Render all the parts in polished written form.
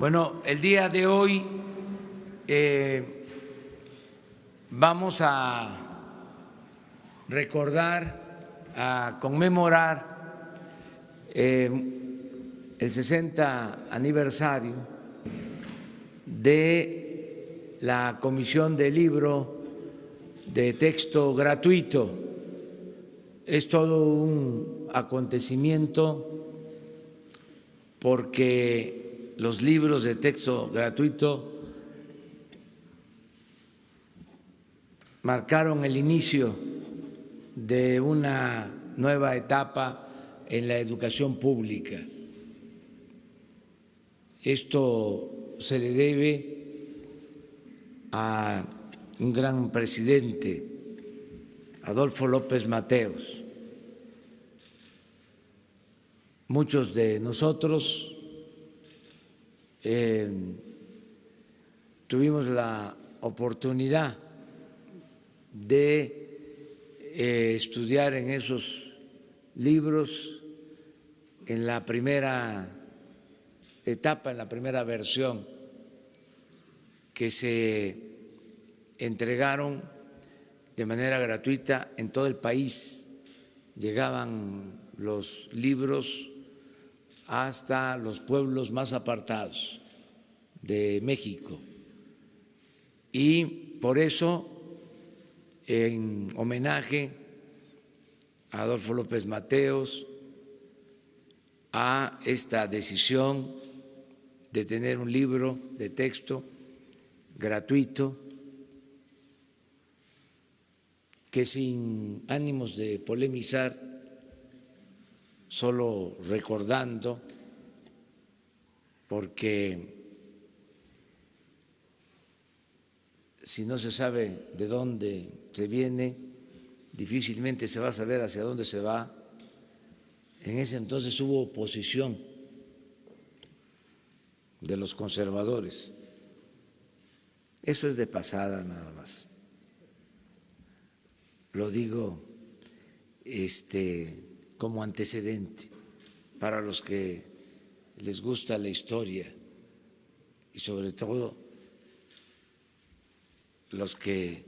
Bueno, el día de hoy vamos a recordar, a conmemorar el 60 aniversario de la Comisión de Libro de Texto Gratuito. Es todo un acontecimiento porque los libros de texto gratuito marcaron el inicio de una nueva etapa en la educación pública. Esto se le debe a un gran presidente, Adolfo López Mateos. Muchos de nosotros tuvimos la oportunidad de estudiar en esos libros en la primera etapa, en la primera versión que se entregaron de manera gratuita en todo el país. Llegaban los libros hasta los pueblos más apartados de México. Y por eso, en homenaje a Adolfo López Mateos, a esta decisión de tener un libro de texto gratuito, que sin ánimos de polemizar, solo recordando, porque si no se sabe de dónde se viene, difícilmente se va a saber hacia dónde se va. En ese entonces hubo oposición de los conservadores. Eso es de pasada nada más. Lo digo como antecedente para los que les gusta la historia y sobre todo los que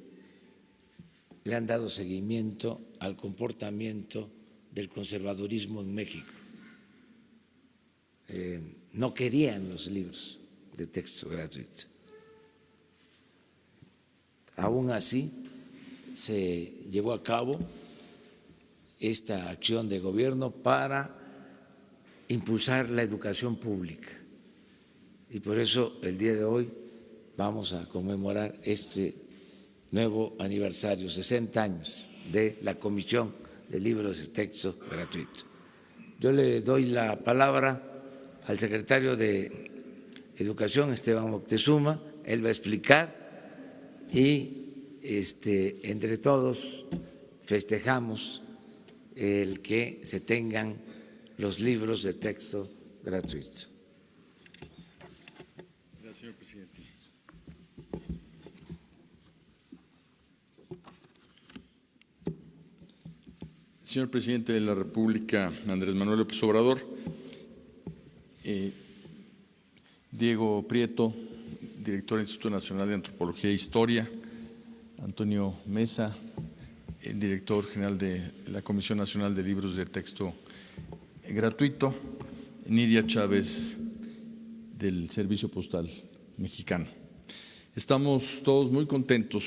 le han dado seguimiento al comportamiento del conservadurismo en México. No querían los libros de texto gratuito. Aún así, se llevó a cabo esta acción de gobierno para impulsar la educación pública. Y por eso el día de hoy vamos a conmemorar este nuevo aniversario, 60 años de la Comisión de Libros de Texto Gratuito. Yo le doy la palabra al secretario de Educación, Esteban Moctezuma. Él va a explicar y entre todos festejamos el que se tengan los libros de texto gratuito. Gracias, señor presidente. Señor presidente de la República, Andrés Manuel López Obrador, Diego Prieto, director del Instituto Nacional de Antropología e Historia, Antonio Mesa, el director general de la Comisión Nacional de Libros de Texto Gratuito, Nidia Chávez, del Servicio Postal Mexicano. Estamos todos muy contentos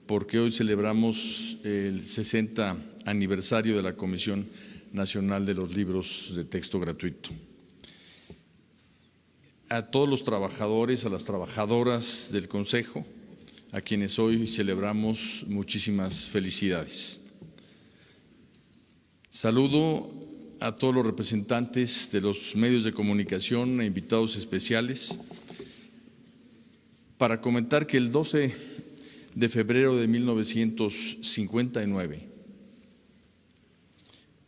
porque hoy celebramos el 60 aniversario de la Comisión Nacional de los Libros de Texto Gratuito. A todos los trabajadores, a las trabajadoras del Consejo, a quienes hoy celebramos, muchísimas felicidades. Saludo a todos los representantes de los medios de comunicación e invitados especiales para comentar que el 12 de febrero de 1959,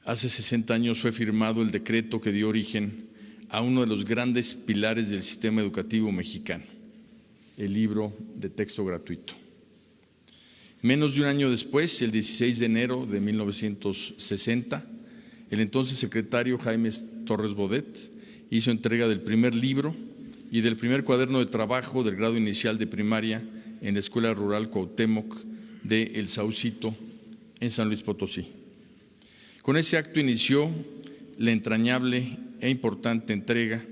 hace 60 años, fue firmado el decreto que dio origen a uno de los grandes pilares del sistema educativo mexicano, el libro de texto gratuito. Menos de un año después, el 16 de enero de 1960, el entonces secretario Jaime Torres Bodet hizo entrega del primer libro y del primer cuaderno de trabajo del grado inicial de primaria en la Escuela Rural Cuauhtémoc de El Saucito, en San Luis Potosí. Con ese acto inició la entrañable e importante entrega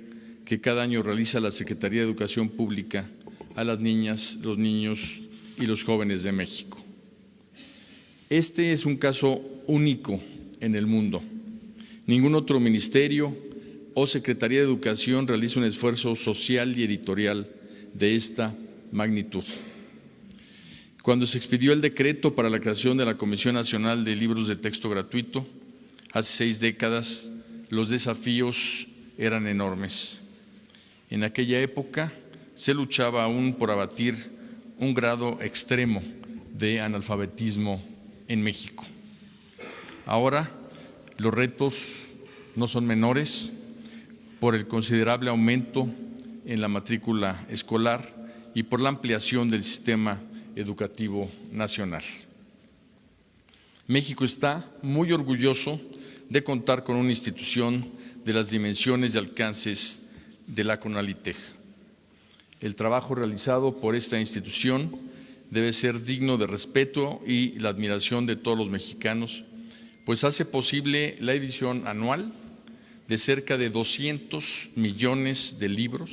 que cada año realiza la Secretaría de Educación Pública a las niñas, los niños y los jóvenes de México. Este es un caso único en el mundo. Ningún otro ministerio o Secretaría de Educación realiza un esfuerzo social y editorial de esta magnitud. Cuando se expidió el decreto para la creación de la Comisión Nacional de Libros de Texto Gratuito, hace 6 décadas, los desafíos eran enormes. En aquella época se luchaba aún por abatir un grado extremo de analfabetismo en México. Ahora los retos no son menores por el considerable aumento en la matrícula escolar y por la ampliación del sistema educativo nacional. México está muy orgulloso de contar con una institución de las dimensiones y alcances de la CONALITEG. El trabajo realizado por esta institución debe ser digno de respeto y la admiración de todos los mexicanos, pues hace posible la edición anual de cerca de 200 millones de libros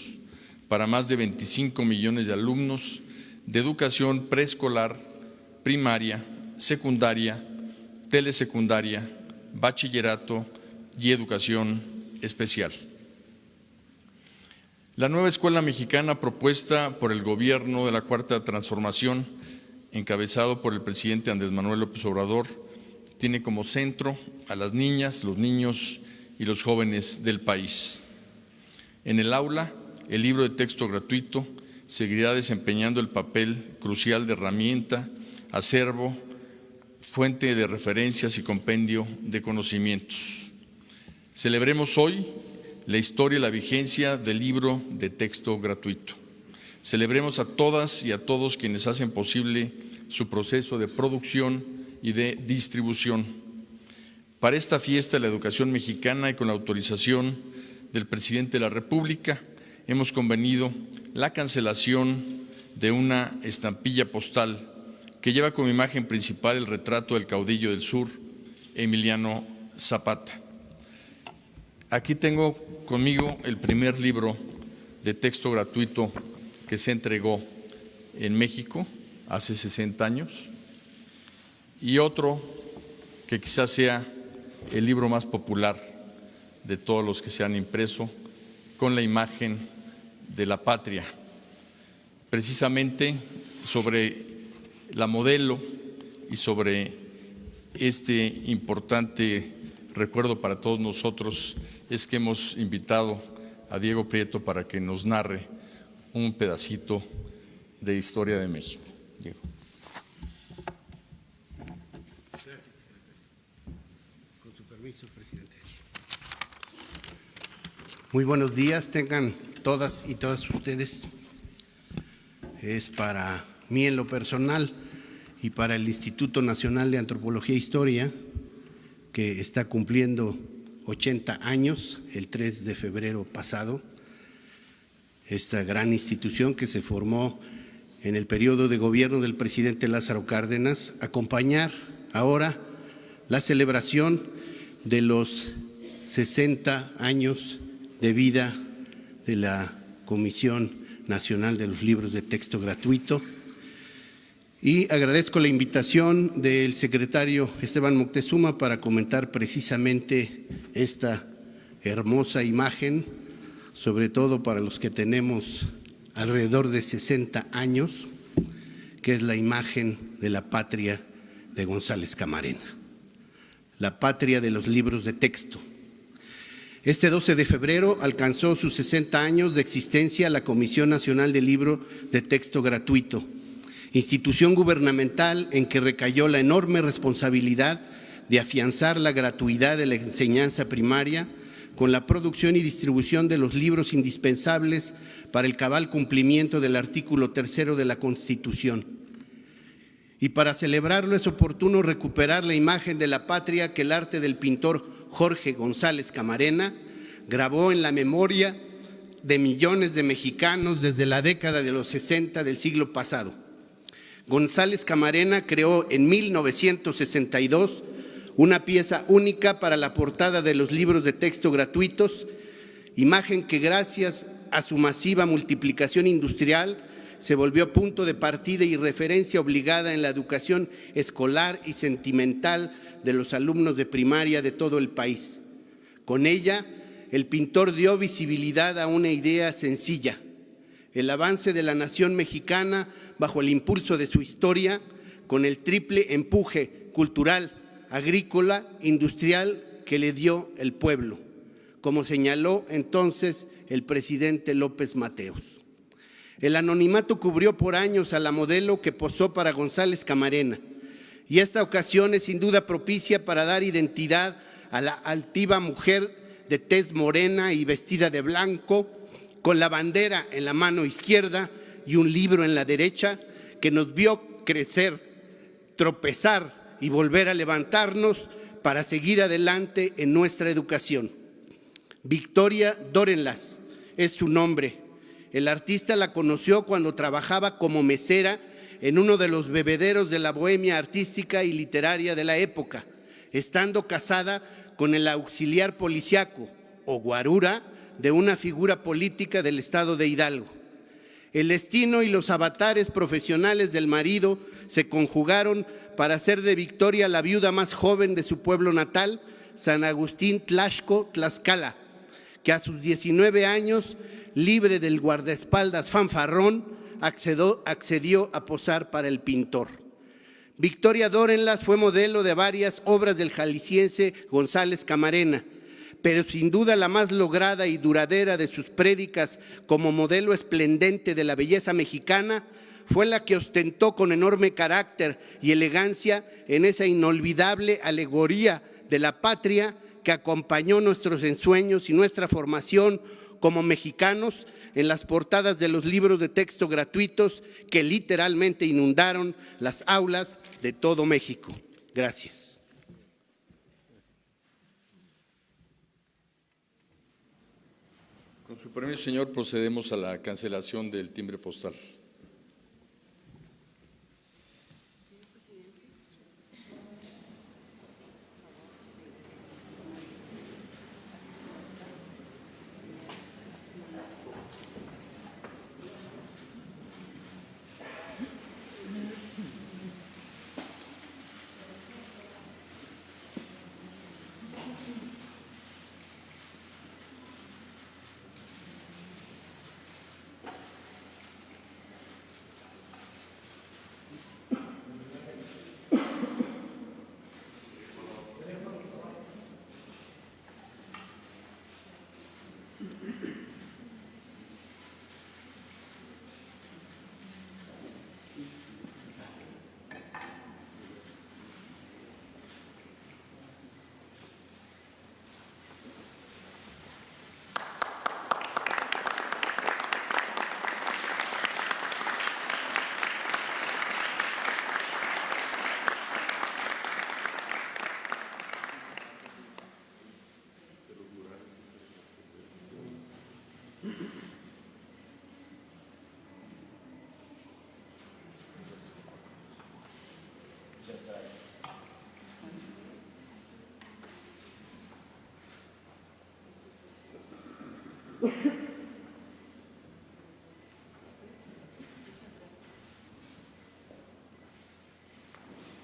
para más de 25 millones de alumnos de educación preescolar, primaria, secundaria, telesecundaria, bachillerato y educación especial. La nueva escuela mexicana propuesta por el Gobierno de la Cuarta Transformación, encabezado por el presidente Andrés Manuel López Obrador, tiene como centro a las niñas, los niños y los jóvenes del país. En el aula, el libro de texto gratuito seguirá desempeñando el papel crucial de herramienta, acervo, fuente de referencias y compendio de conocimientos. Celebremos hoy la historia y la vigencia del libro de texto gratuito. Celebremos a todas y a todos quienes hacen posible su proceso de producción y de distribución. Para esta fiesta de la educación mexicana y con la autorización del presidente de la República, hemos convenido la cancelación de una estampilla postal que lleva como imagen principal el retrato del caudillo del sur, Emiliano Zapata. Aquí tengo conmigo el primer libro de texto gratuito que se entregó en México hace 60 años y otro que quizás sea el libro más popular de todos los que se han impreso, con la imagen de la patria, precisamente sobre la modelo y sobre este importante recuerdo para todos nosotros es que hemos invitado a Diego Prieto para que nos narre un pedacito de historia de México. Diego. Gracias, secretario. Con su permiso, presidente. Muy buenos días, tengan todas y todos ustedes. Es para mí en lo personal y para el Instituto Nacional de Antropología e Historia, que está cumpliendo 80 años el 3 de febrero pasado, esta gran institución que se formó en el periodo de gobierno del presidente Lázaro Cárdenas, acompañar ahora la celebración de los 60 años de vida de la Comisión Nacional de los Libros de Texto Gratuito. Y agradezco la invitación del secretario Esteban Moctezuma para comentar precisamente esta hermosa imagen, sobre todo para los que tenemos alrededor de 60 años, que es la imagen de la patria de González Camarena, la patria de los libros de texto. Este 12 de febrero alcanzó sus 60 años de existencia la Comisión Nacional del Libro de Texto Gratuito, institución gubernamental en que recayó la enorme responsabilidad de afianzar la gratuidad de la enseñanza primaria con la producción y distribución de los libros indispensables para el cabal cumplimiento del artículo 3 de la Constitución. Y para celebrarlo es oportuno recuperar la imagen de la patria que el arte del pintor Jorge González Camarena grabó en la memoria de millones de mexicanos desde la década de los 60 del siglo pasado. González Camarena creó en 1962 una pieza única para la portada de los libros de texto gratuitos, imagen que gracias a su masiva multiplicación industrial se volvió punto de partida y referencia obligada en la educación escolar y sentimental de los alumnos de primaria de todo el país. Con ella, el pintor dio visibilidad a una idea sencilla: el avance de la nación mexicana bajo el impulso de su historia, con el triple empuje cultural, agrícola, industrial que le dio el pueblo, como señaló entonces el presidente López Mateos. El anonimato cubrió por años a la modelo que posó para González Camarena, y esta ocasión es sin duda propicia para dar identidad a la altiva mujer de tez morena y vestida de blanco, con la bandera en la mano izquierda y un libro en la derecha, que nos vio crecer, tropezar y volver a levantarnos para seguir adelante en nuestra educación. Victoria Dórenlas es su nombre. El artista la conoció cuando trabajaba como mesera en uno de los bebederos de la bohemia artística y literaria de la época, estando casada con el auxiliar policiaco o guarura de una figura política del estado de Hidalgo. El destino y los avatares profesionales del marido se conjugaron para hacer de Victoria la viuda más joven de su pueblo natal, San Agustín Tlaxco, Tlaxcala, que a sus 19 años, libre del guardaespaldas fanfarrón, accedió a posar para el pintor. Victoria Dórenlas fue modelo de varias obras del jalisciense González Camarena, pero sin duda la más lograda y duradera de sus prédicas como modelo esplendente de la belleza mexicana fue la que ostentó con enorme carácter y elegancia en esa inolvidable alegoría de la patria que acompañó nuestros ensueños y nuestra formación como mexicanos en las portadas de los libros de texto gratuitos que literalmente inundaron las aulas de todo México. Gracias. Con su permiso, señor, procedemos a la cancelación del timbre postal.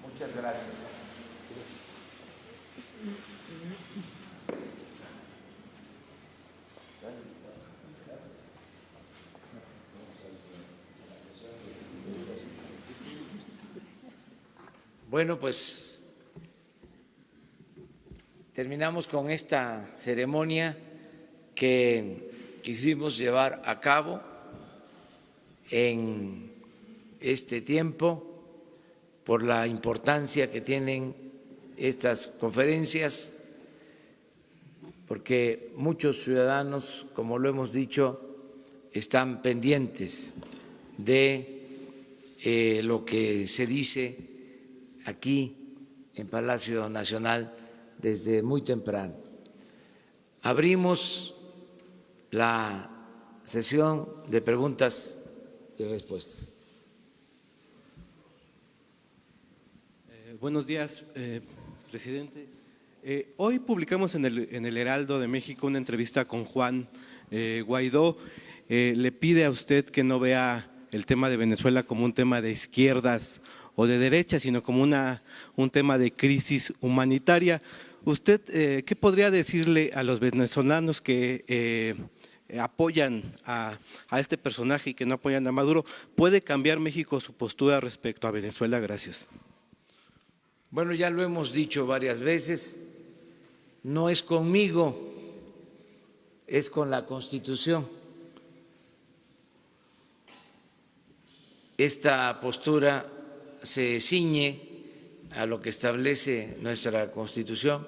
Muchas gracias. Bueno, pues terminamos con esta ceremonia que quisimos llevar a cabo en este tiempo por la importancia que tienen estas conferencias, porque muchos ciudadanos, como lo hemos dicho, están pendientes de lo que se dice aquí en Palacio Nacional desde muy temprano. Abrimos la sesión de preguntas y respuestas. Buenos días, presidente. Hoy publicamos en el Heraldo de México una entrevista con Juan Guaidó. Le pide a usted que no vea el tema de Venezuela como un tema de izquierdas o de derecha, sino como un tema de crisis humanitaria. ¿Usted qué podría decirle a los venezolanos que apoyan a este personaje y que no apoyan a Maduro? ¿Puede cambiar México su postura respecto a Venezuela? Gracias. Bueno, ya lo hemos dicho varias veces, no es conmigo, es con la Constitución. Esta postura se ciñe a lo que establece nuestra Constitución,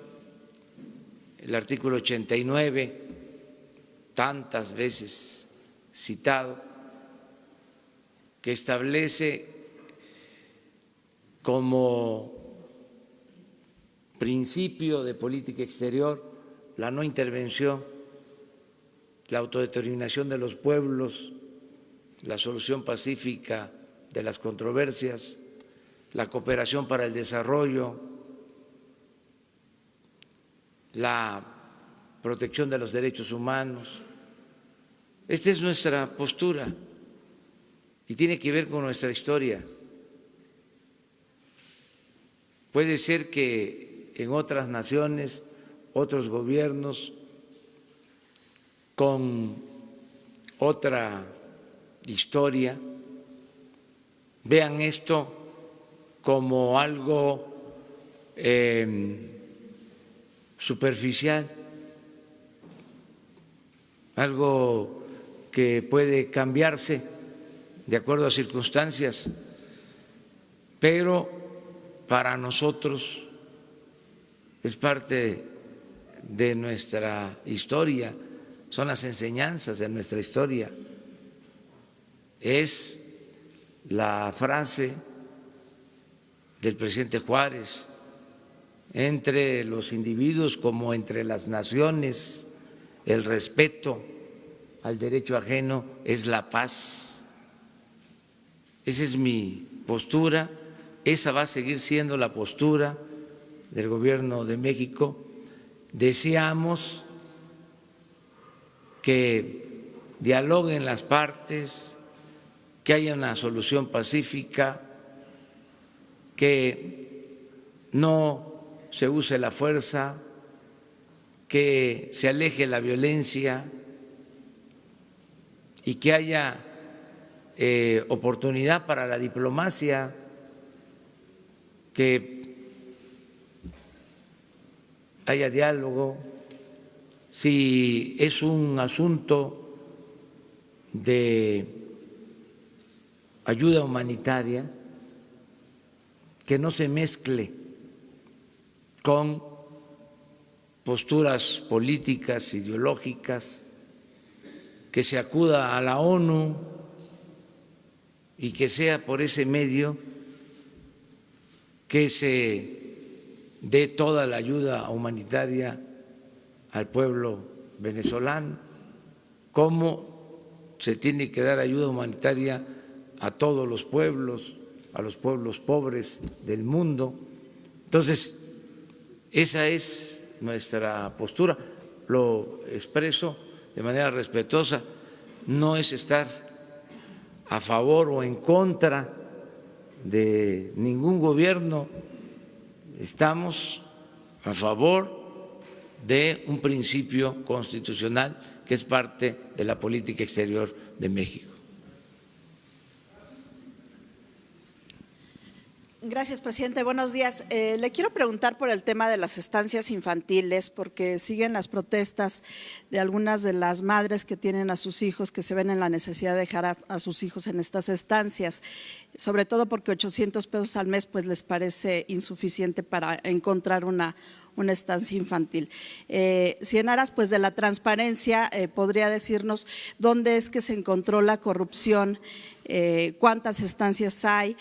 el artículo 89, tantas veces citado, que establece como principio de política exterior la no intervención, la autodeterminación de los pueblos, la solución pacífica de las controversias, la cooperación para el desarrollo, la protección de los derechos humanos. Esta es nuestra postura y tiene que ver con nuestra historia. Puede ser que en otras naciones, otros gobiernos con otra historia vean esto como algo superficial, algo que puede cambiarse de acuerdo a circunstancias, pero para nosotros es parte de nuestra historia, son las enseñanzas de nuestra historia. Es la frase del presidente Juárez: entre los individuos como entre las naciones, el respeto al derecho ajeno es la paz. Esa es mi postura, esa va a seguir siendo la postura del Gobierno de México. Deseamos que dialoguen las partes, que haya una solución pacífica, que no se use la fuerza, que se aleje la violencia y que haya oportunidad para la diplomacia, que haya diálogo. Si es un asunto de ayuda humanitaria, que no se mezcle con posturas políticas, ideológicas, que se acuda a la ONU y que sea por ese medio que se dé toda la ayuda humanitaria al pueblo venezolano, como se tiene que dar ayuda humanitaria a todos los pueblos, a los pueblos pobres del mundo. Entonces, esa es nuestra postura, lo expreso de manera respetuosa, no es estar a favor o en contra de ningún gobierno, estamos a favor de un principio constitucional que es parte de la política exterior de México. Gracias, presidente. Buenos días. Le quiero preguntar por el tema de las estancias infantiles, porque siguen las protestas de algunas de las madres que tienen a sus hijos, que se ven en la necesidad de dejar a sus hijos en estas estancias, sobre todo porque 800 pesos al mes pues les parece insuficiente para encontrar una estancia infantil. Si en aras pues de la transparencia, podría decirnos dónde es que se encontró la corrupción cuántas estancias hay,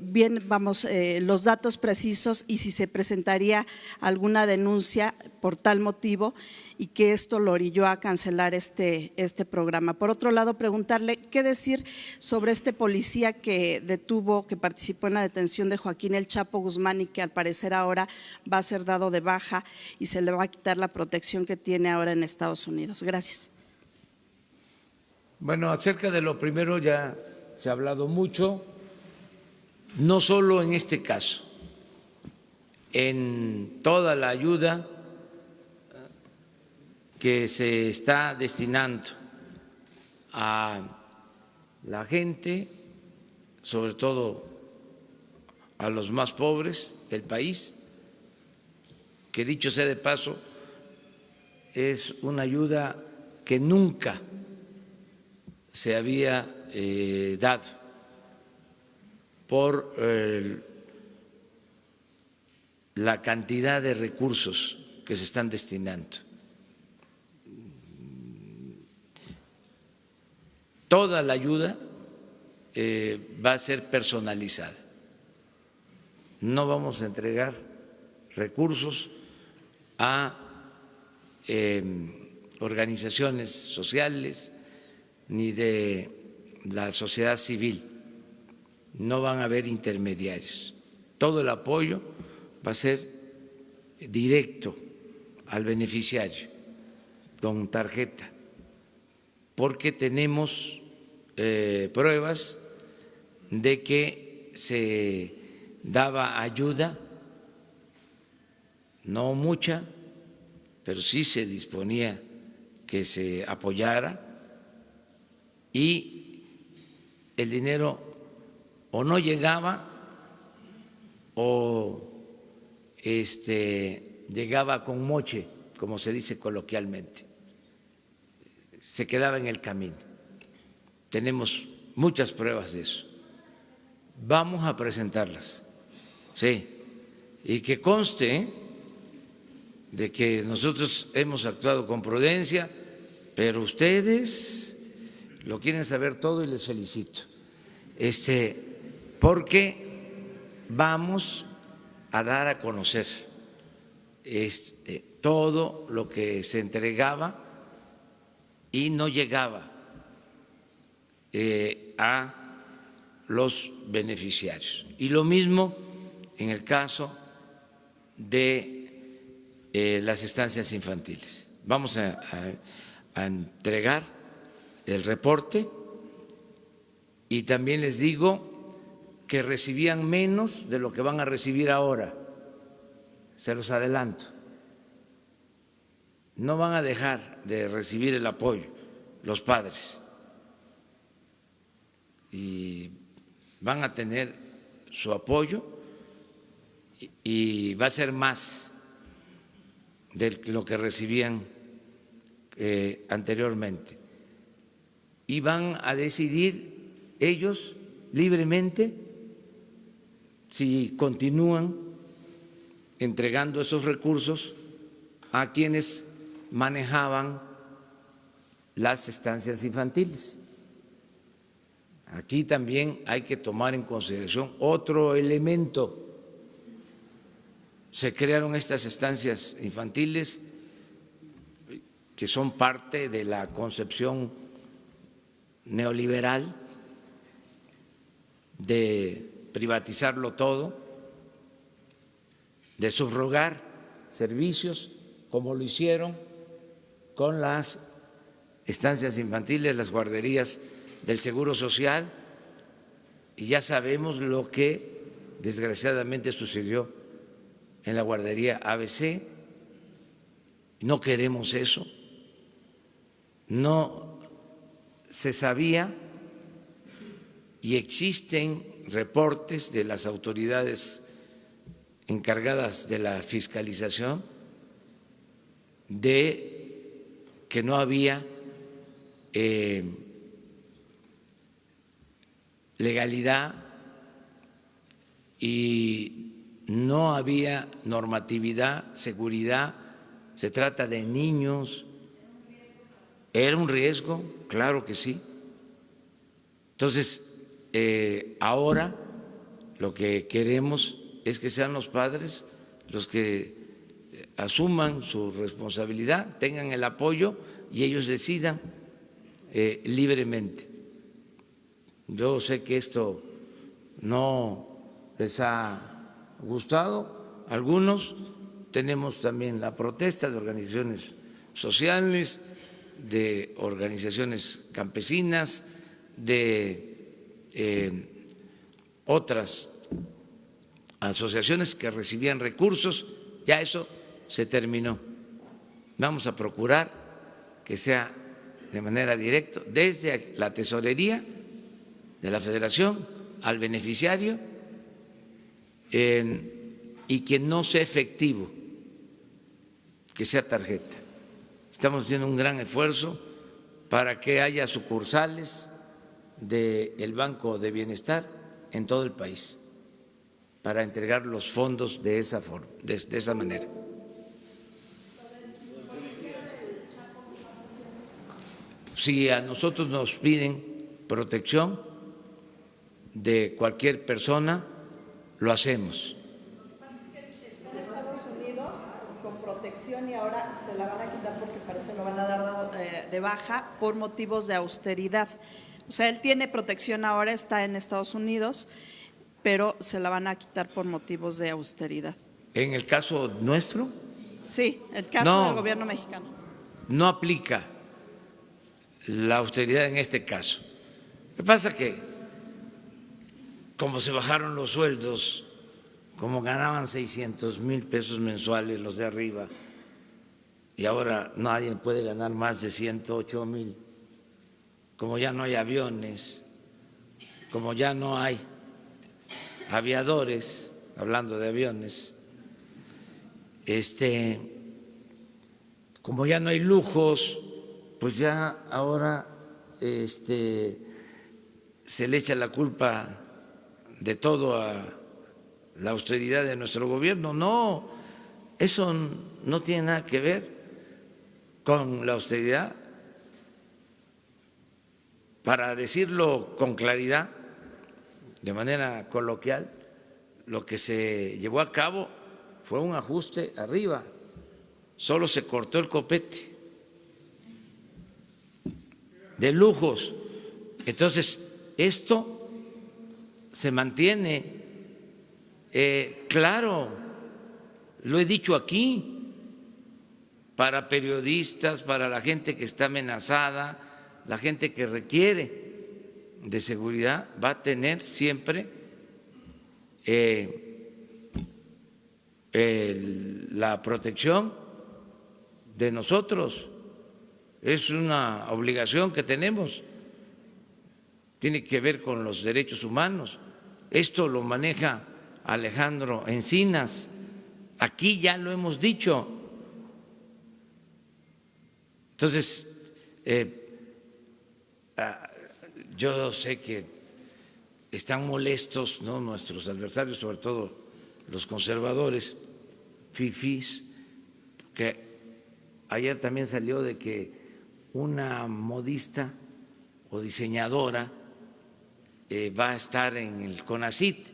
bien, vamos, los datos precisos y si se presentaría alguna denuncia por tal motivo y que esto lo orilló a cancelar este programa. Por otro lado, preguntarle qué decir sobre este policía que detuvo, que participó en la detención de Joaquín El Chapo Guzmán y que al parecer ahora va a ser dado de baja y se le va a quitar la protección que tiene ahora en Estados Unidos. Gracias. Bueno, acerca de lo primero ya se ha hablado mucho, no solo en este caso, en toda la ayuda que se está destinando a la gente, sobre todo a los más pobres del país, que dicho sea de paso, es una ayuda que nunca se había dado por la cantidad de recursos que se están destinando. Toda la ayuda va a ser personalizada. No vamos a entregar recursos a organizaciones sociales ni de la sociedad civil. No van a haber intermediarios. Todo el apoyo va a ser directo al beneficiario, con tarjeta, porque tenemos pruebas de que se daba ayuda, no mucha, pero sí se disponía que se apoyara y el dinero o no llegaba o llegaba con moche, como se dice coloquialmente, se quedaba en el camino. Tenemos muchas pruebas de eso. Vamos a presentarlas, sí, y que conste de que nosotros hemos actuado con prudencia, pero ustedes lo quieren saber todo y les felicito, porque vamos a dar a conocer todo lo que se entregaba y no llegaba a los beneficiarios. Y lo mismo en el caso de las estancias infantiles. Vamos a entregar el reporte y también les digo que recibían menos de lo que van a recibir ahora, se los adelanto. No van a dejar de recibir el apoyo los padres y van a tener su apoyo y va a ser más de lo que recibían anteriormente. Y van a decidir ellos libremente si continúan entregando esos recursos a quienes manejaban las estancias infantiles. Aquí también hay que tomar en consideración otro elemento. Se crearon estas estancias infantiles que son parte de la concepción neoliberal de privatizarlo todo, de subrogar servicios, como lo hicieron con las estancias infantiles, las guarderías del Seguro Social, y ya sabemos lo que desgraciadamente sucedió en la guardería ABC. No queremos eso. No se sabía y existen reportes de las autoridades encargadas de la fiscalización de que no había legalidad y no había normatividad, seguridad. Se trata de niños. ¿Era un riesgo? Claro que sí. Entonces, ahora lo que queremos es que sean los padres los que asuman su responsabilidad, tengan el apoyo y ellos decidan libremente. Yo sé que esto no les ha gustado a algunos, tenemos también la protesta de organizaciones sociales, de organizaciones campesinas, de otras asociaciones que recibían recursos, ya eso se terminó. Vamos a procurar que sea de manera directa desde la tesorería de la Federación al beneficiario y que no sea efectivo, que sea tarjeta. Estamos haciendo un gran esfuerzo para que haya sucursales del Banco de Bienestar en todo el país, para entregar los fondos de esa forma, de esa manera. Si a nosotros nos piden protección de cualquier persona, lo hacemos. Está en Estados Unidos con protección y ahora se la van a quitar porque parece que lo van a dar de baja por motivos de austeridad. O sea, él tiene protección ahora, está en Estados Unidos, pero se la van a quitar por motivos de austeridad. ¿En el caso nuestro? Sí, el caso del gobierno mexicano. No aplica la austeridad en este caso. Lo que pasa es que como se bajaron los sueldos, como ganaban 600,000 pesos mensuales los de arriba, y ahora nadie puede ganar más de 108,000, como ya no hay aviones, como ya no hay aviadores, hablando de aviones, como ya no hay lujos, pues ya ahora se le echa la culpa de todo a la austeridad de nuestro gobierno. No, eso no tiene nada que ver con la austeridad. Para decirlo con claridad, de manera coloquial, lo que se llevó a cabo fue un ajuste arriba, solo se cortó el copete de lujos. Entonces, esto se mantiene, claro, lo he dicho aquí, para periodistas, para la gente que está amenazada, la gente que requiere de seguridad, va a tener siempre la protección de nosotros. Es una obligación que tenemos, tiene que ver con los derechos humanos. Esto lo maneja Alejandro Encinas, aquí ya lo hemos dicho. Entonces, yo sé que están molestos, ¿no?, nuestros adversarios, sobre todo los conservadores, fifís, que ayer también salió de que una modista o diseñadora va a estar en el CONACYT.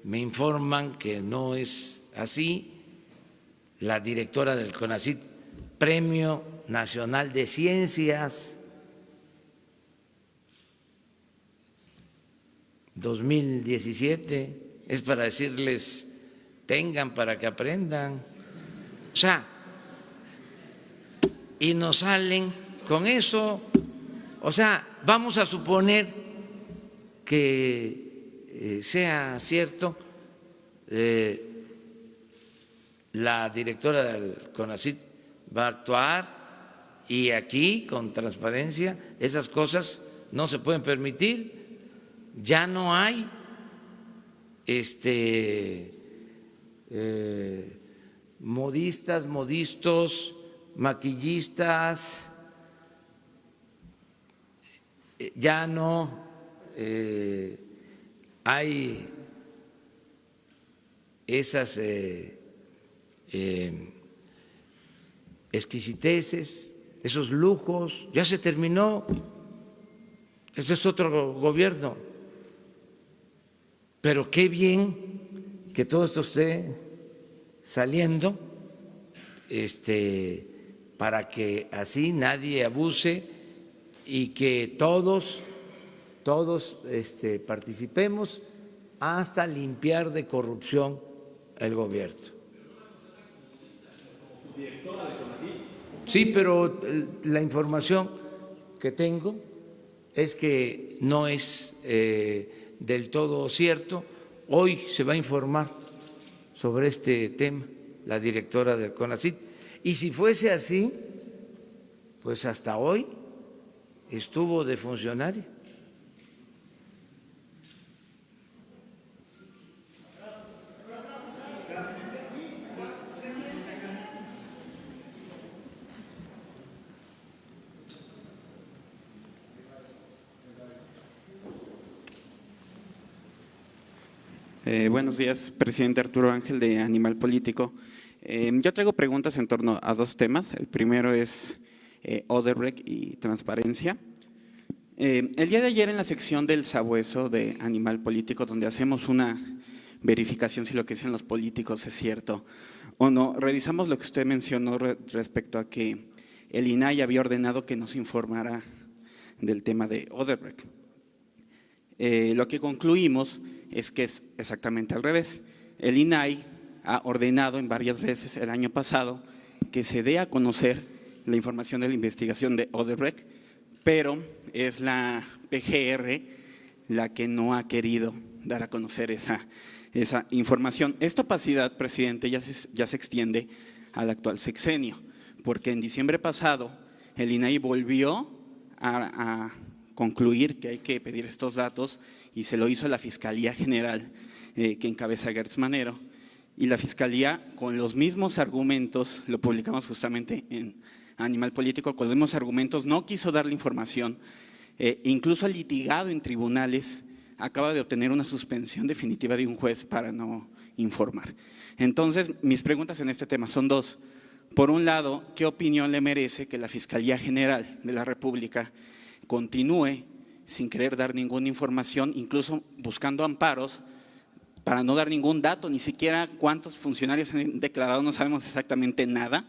Me informan que no es así. La directora del CONACYT, Premio Nacional de Ciencias 2017, es para decirles, tengan para que aprendan. O sea, y nos salen con eso. O sea, vamos a suponer que sea cierto, la directora del CONACYT va a actuar y aquí, con transparencia, esas cosas no se pueden permitir. Ya no hay modistas, modistos, maquillistas, ya no hay esas exquisiteces, esos lujos, ya se terminó. Esto es otro gobierno. Pero qué bien que todo esto esté saliendo, para que así nadie abuse y que todos participemos hasta limpiar de corrupción el gobierno. Sí, pero la información que tengo es que no es del todo cierto. Hoy se va a informar sobre este tema la directora del CONACYT. Y si fuese así, pues hasta hoy estuvo de funcionaria. Buenos días, presidente Arturo Ángel de Animal Político. Yo traigo preguntas en torno a dos temas. El primero es Odebrecht y transparencia. El día de ayer en la sección del Sabueso de Animal Político, donde hacemos una verificación si lo que dicen los políticos es cierto o no, revisamos lo que usted mencionó respecto a que el INAI había ordenado que nos informara del tema de Odebrecht. Lo que concluimos es que es exactamente al revés. El INAI ha ordenado en varias veces el año pasado que se dé a conocer la información de la investigación de Odebrecht, pero es la PGR la que no ha querido dar a conocer esa información. Esta opacidad, presidente, ya se extiende al actual sexenio, porque en diciembre pasado el INAI volvió a concluir que hay que pedir estos datos y se lo hizo a la Fiscalía General que encabeza Gertz Manero, y la Fiscalía con los mismos argumentos, lo publicamos justamente en Animal Político, con los mismos argumentos no quiso dar la información, incluso ha litigado en tribunales, acaba de obtener una suspensión definitiva de un juez para no informar. Entonces, mis preguntas en este tema son dos. Por un lado, ¿qué opinión le merece que la Fiscalía General de la República continúe sin querer dar ninguna información, incluso buscando amparos para no dar ningún dato, ni siquiera cuántos funcionarios han declarado, no sabemos exactamente nada?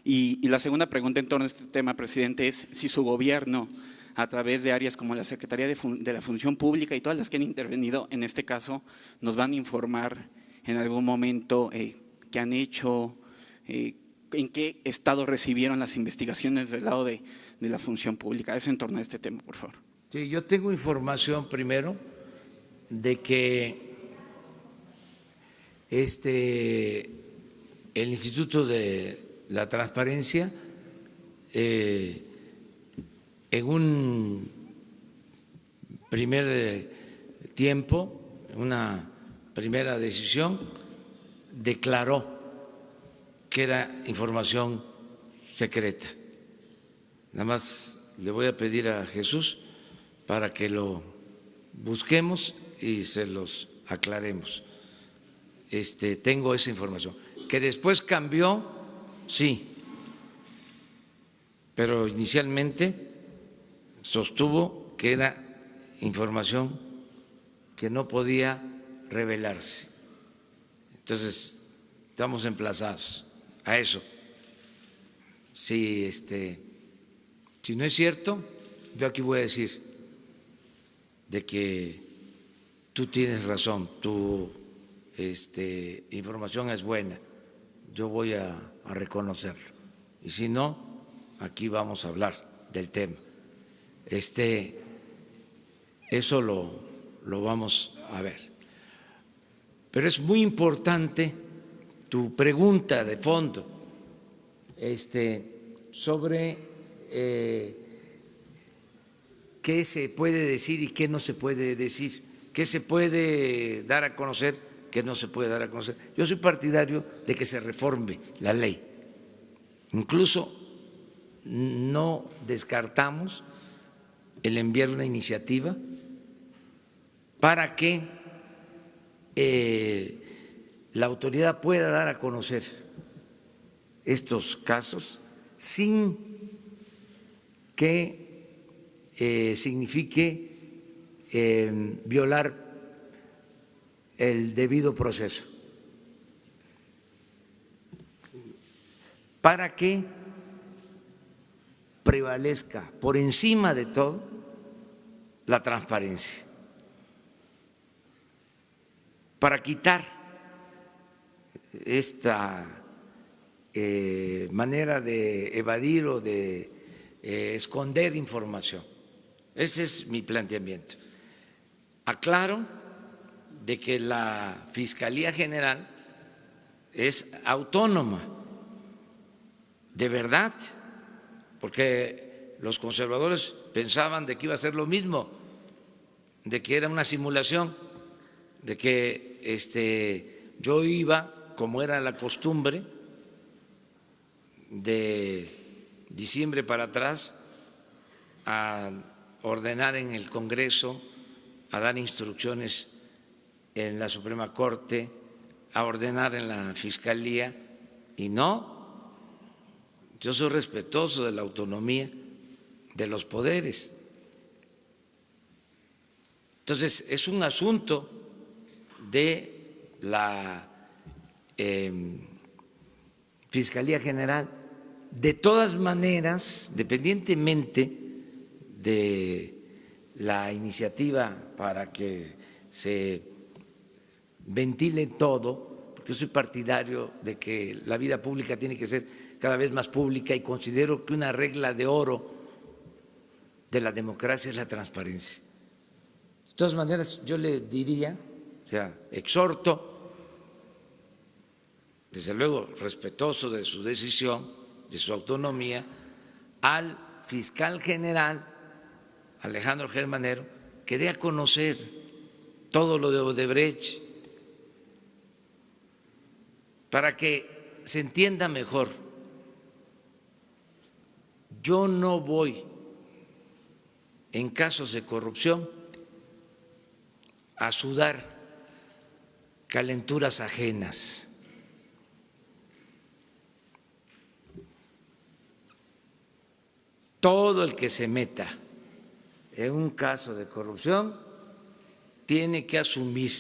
Y la segunda pregunta en torno a este tema, presidente, es si su gobierno, a través de áreas como la Secretaría de la Función Pública y todas las que han intervenido en este caso, nos van a informar en algún momento qué han hecho, en qué estado recibieron las investigaciones del lado de la función pública. Eso en torno a este tema, por favor. Sí, yo tengo información primero de que el Instituto de la Transparencia en un primer tiempo, en una primera decisión, declaró que era información secreta. Nada más le voy a pedir a Jesús para que lo busquemos y se los aclaremos. Tengo esa información. Que después cambió, sí, pero inicialmente sostuvo que era información que no podía revelarse. Entonces, estamos emplazados a eso. Si no es cierto, yo aquí voy a decir de que tú tienes razón, tu información es buena, yo voy a reconocerlo. Y si no, aquí vamos a hablar del tema. Eso lo vamos a ver. Pero es muy importante tu pregunta de fondo sobre qué se puede decir y qué no se puede decir, qué se puede dar a conocer, qué no se puede dar a conocer. Yo soy partidario de que se reforme la ley. Incluso no descartamos el enviar una iniciativa para que la autoridad pueda dar a conocer estos casos sin que signifique violar el debido proceso, para que prevalezca por encima de todo la transparencia, para quitar esta manera de evadir o de esconder información. Ese es mi planteamiento. Aclaro de que la Fiscalía General es autónoma, de verdad, porque los conservadores pensaban de que iba a ser lo mismo, de que era una simulación, de que yo iba, como era la costumbre, de diciembre para atrás, a ordenar en el Congreso, a dar instrucciones en la Suprema Corte, a ordenar en la Fiscalía, y no. Yo soy respetuoso de la autonomía de los poderes. Entonces, es un asunto de la Fiscalía General. De todas maneras, dependientemente de la iniciativa para que se ventile todo, porque yo soy partidario de que la vida pública tiene que ser cada vez más pública y considero que una regla de oro de la democracia es la transparencia. De todas maneras, yo le diría, o sea, exhorto, desde luego respetuoso de su decisión, de su autonomía, al fiscal general Alejandro Germanero, que dé a conocer todo lo de Odebrecht para que se entienda mejor. Yo no voy en casos de corrupción a sudar calenturas ajenas. Todo el que se meta en un caso de corrupción tiene que asumir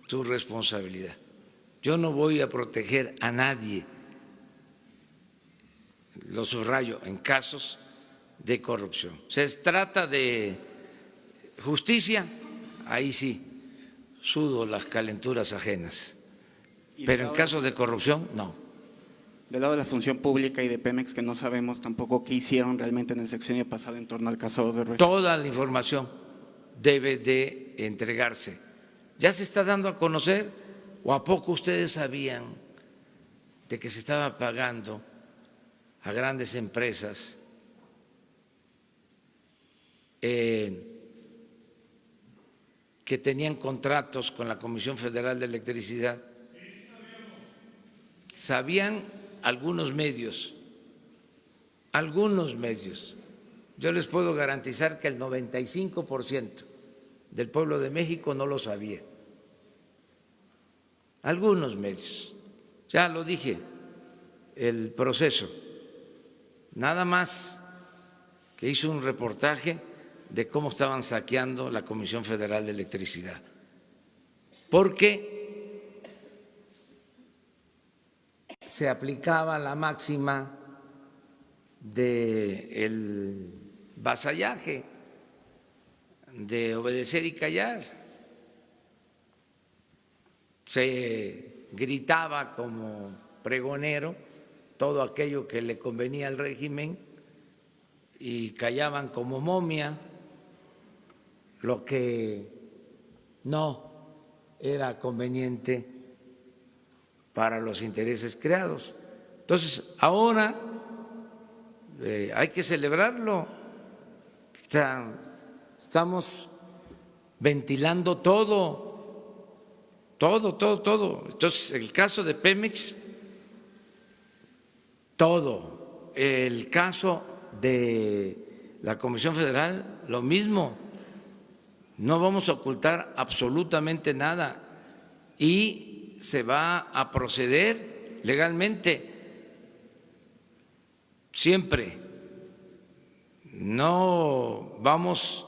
su responsabilidad. Yo no voy a proteger a nadie, lo subrayo, en casos de corrupción. Se trata de justicia, ahí sí, sudo las calenturas ajenas, pero en casos de corrupción, no. Del lado de la función pública y de Pemex, que no sabemos tampoco qué hicieron realmente en el sexenio pasado en torno al caso Odebrecht. Toda la información debe de entregarse. ¿Ya se está dando a conocer o a poco ustedes sabían de que se estaba pagando a grandes empresas que tenían contratos con la Comisión Federal de Electricidad? Sabían algunos medios. Yo les puedo garantizar que el 95% del pueblo de México no lo sabía. Algunos medios. Ya lo dije, el proceso. Nada más que hizo un reportaje de cómo estaban saqueando la Comisión Federal de Electricidad. Porque se aplicaba la máxima del vasallaje, de obedecer y callar. Se gritaba como pregonero todo aquello que le convenía al régimen y callaban como momia lo que no era conveniente para los intereses creados. Entonces, ahora hay que celebrarlo. O sea, estamos ventilando todo. Entonces, el caso de Pemex, todo. El caso de la Comisión Federal, lo mismo. No vamos a ocultar absolutamente nada y se va a proceder legalmente. Siempre no vamos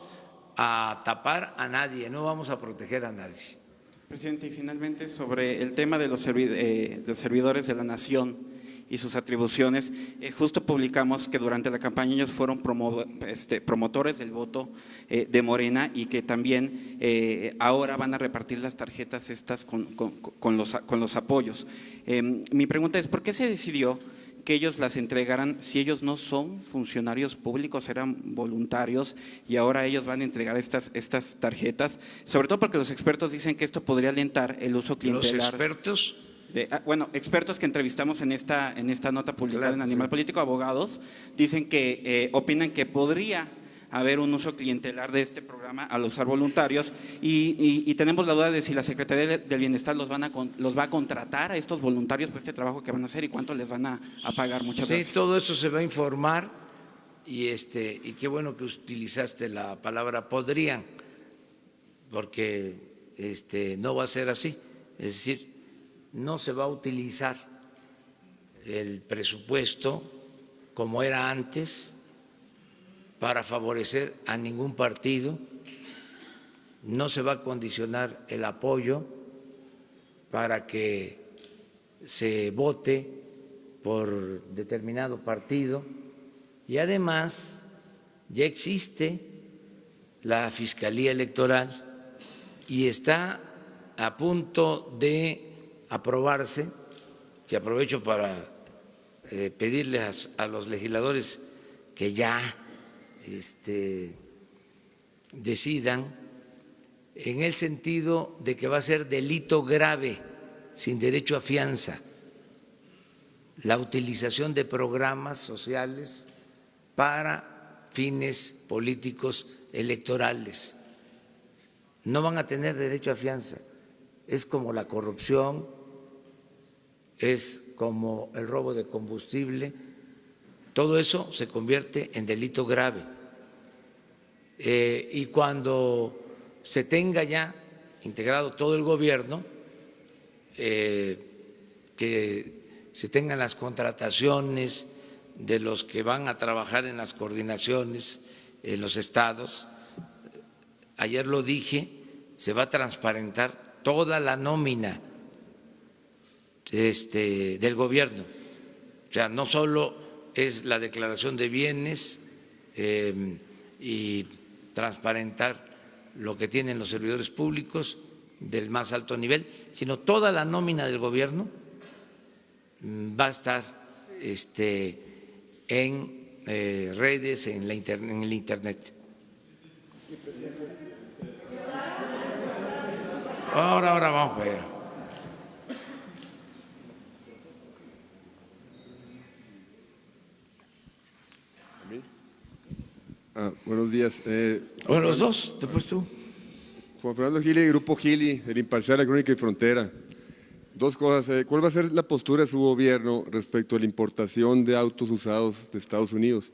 a tapar a nadie, no vamos a proteger a nadie. Presidente, y finalmente sobre el tema de los servidores de la Nación y sus atribuciones, justo publicamos que durante la campaña ellos fueron promotores del voto de Morena y que también ahora van a repartir las tarjetas estas con los apoyos. Mi pregunta es, ¿por qué se decidió que ellos las entregaran si ellos no son funcionarios públicos, eran voluntarios y ahora ellos van a entregar estas tarjetas? Sobre todo porque los expertos dicen que esto podría alentar el uso clientelar. ¿Los expertos? Expertos que entrevistamos en esta nota publicada Claro, en Animal sí. Político, abogados, dicen que opinan que podría haber un uso clientelar de este programa al usar voluntarios y tenemos la duda de si la Secretaría del Bienestar los va a contratar a estos voluntarios por este trabajo que van a hacer y cuánto les van a pagar. Muchas gracias. Sí, todo eso se va a informar y qué bueno que utilizaste la palabra podrían, porque no va a ser así, es decir, no se va a utilizar el presupuesto como era antes para favorecer a ningún partido, no se va a condicionar el apoyo para que se vote por determinado partido y además ya existe la Fiscalía Electoral y está a punto de aprobarse, que aprovecho para pedirles a los legisladores que ya decidan en el sentido de que va a ser delito grave sin derecho a fianza la utilización de programas sociales para fines políticos electorales. No van a tener derecho a fianza. Es como la corrupción, es como el robo de combustible, todo eso se convierte en delito grave. Y cuando se tenga ya integrado todo el gobierno, que se tengan las contrataciones de los que van a trabajar en las coordinaciones en los estados, ayer lo dije, se va a transparentar toda la nómina del gobierno, o sea, no solo es la declaración de bienes y transparentar lo que tienen los servidores públicos del más alto nivel, sino toda la nómina del gobierno va a estar en redes, en el internet. Ahora vamos para allá. Buenos días. Bueno, los dos, después tú. Juan Fernando Gili, Grupo Gili, el Imparcial, la Crónica y Frontera. Dos cosas. ¿Cuál va a ser la postura de su gobierno respecto a la importación de autos usados de Estados Unidos?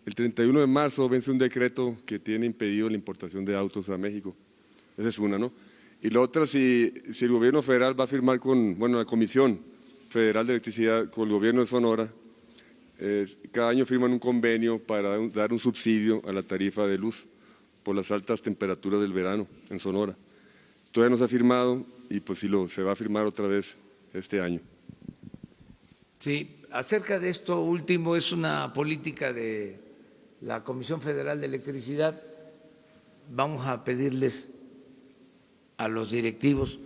El 31 de marzo vence un decreto que tiene impedido la importación de autos a México. Esa es una, ¿no? Y la otra, si el gobierno federal va a firmar con, la Comisión Federal de Electricidad, con el gobierno de Sonora, cada año firman un convenio para dar un subsidio a la tarifa de luz por las altas temperaturas del verano en Sonora. Todavía no se ha firmado y pues sí se va a firmar otra vez este año. Sí, acerca de esto último, es una política de la Comisión Federal de Electricidad. Vamos a pedirles a los directivos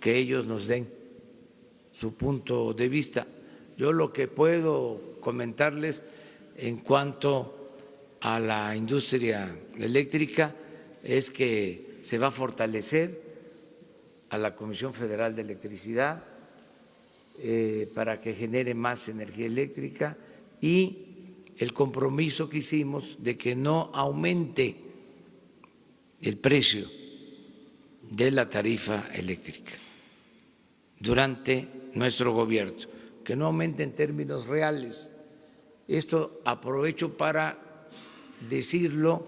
que ellos nos den su punto de vista. Yo lo que puedo comentarles en cuanto a la industria eléctrica es que se va a fortalecer a la Comisión Federal de Electricidad para que genere más energía eléctrica y el compromiso que hicimos de que no aumente el precio de la tarifa eléctrica durante nuestro gobierno, que no aumente en términos reales. Esto aprovecho para decirlo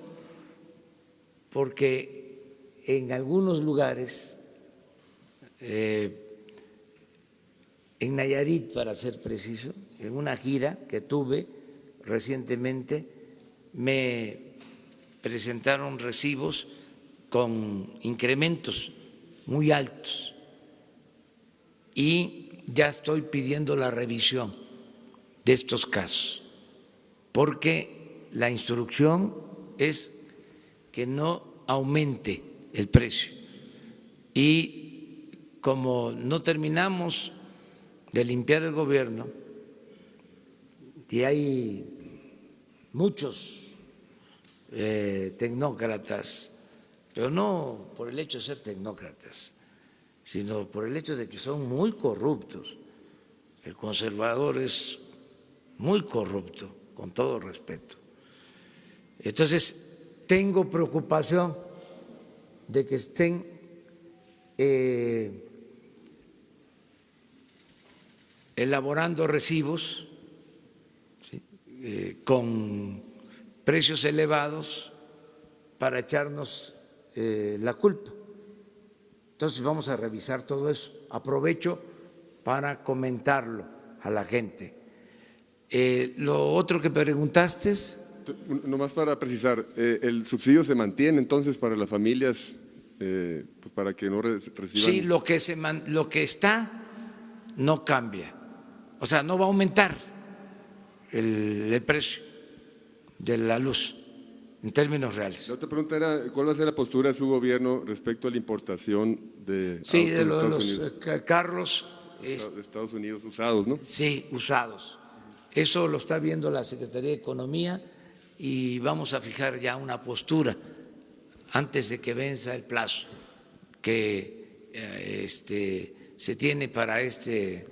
porque en algunos lugares, en Nayarit para ser preciso, en una gira que tuve recientemente, me presentaron recibos con incrementos muy altos y ya estoy pidiendo la revisión de estos casos, porque la instrucción es que no aumente el precio. Y como no terminamos de limpiar el gobierno, y hay muchos tecnócratas, pero no por el hecho de ser tecnócratas, sino por el hecho de que son muy corruptos. El conservador es muy corrupto, con todo respeto. Entonces, tengo preocupación de que estén elaborando recibos, ¿sí?, con precios elevados para echarnos la culpa. Entonces vamos a revisar todo eso. Aprovecho para comentarlo a la gente. Lo otro que preguntaste es… Nomás para precisar, ¿el subsidio se mantiene entonces para las familias, pues para que no reciban? Sí, lo que está no cambia, o sea, no va a aumentar el precio de la luz en términos reales. La otra pregunta era, ¿cuál va a ser la postura de su gobierno respecto a la importación de Sí, de autos los carros de Estados Unidos usados, ¿no? Sí, usados. Eso lo está viendo la Secretaría de Economía y vamos a fijar ya una postura antes de que venza el plazo que se tiene para este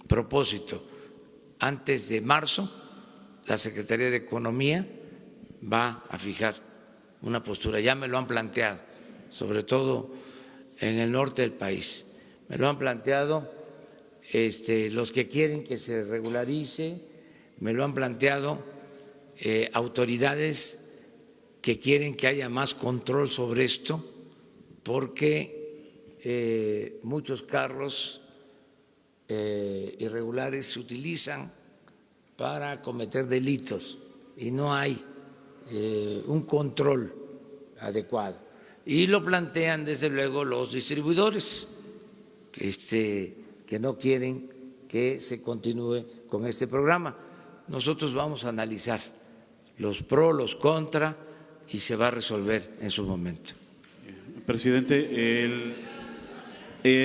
propósito. Antes de marzo, la Secretaría de Economía va a fijar una postura. Ya me lo han planteado, sobre todo en el norte del país. Me lo han planteado los que quieren que se regularice, me lo han planteado autoridades que quieren que haya más control sobre esto, porque muchos carros irregulares se utilizan para cometer delitos y no hay un control adecuado. Y lo plantean desde luego los distribuidores que no quieren que se continúe con este programa. Nosotros vamos a analizar los pros, los contra y se va a resolver en su momento. Presidente,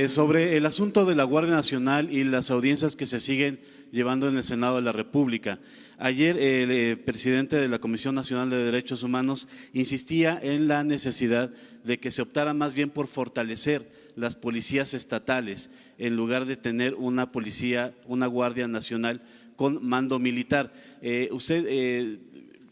sobre el asunto de la Guardia Nacional y las audiencias que se siguen llevando en el Senado de la República. Ayer el presidente de la Comisión Nacional de Derechos Humanos insistía en la necesidad de que se optara más bien por fortalecer las policías estatales en lugar de tener una policía, una Guardia Nacional con mando militar.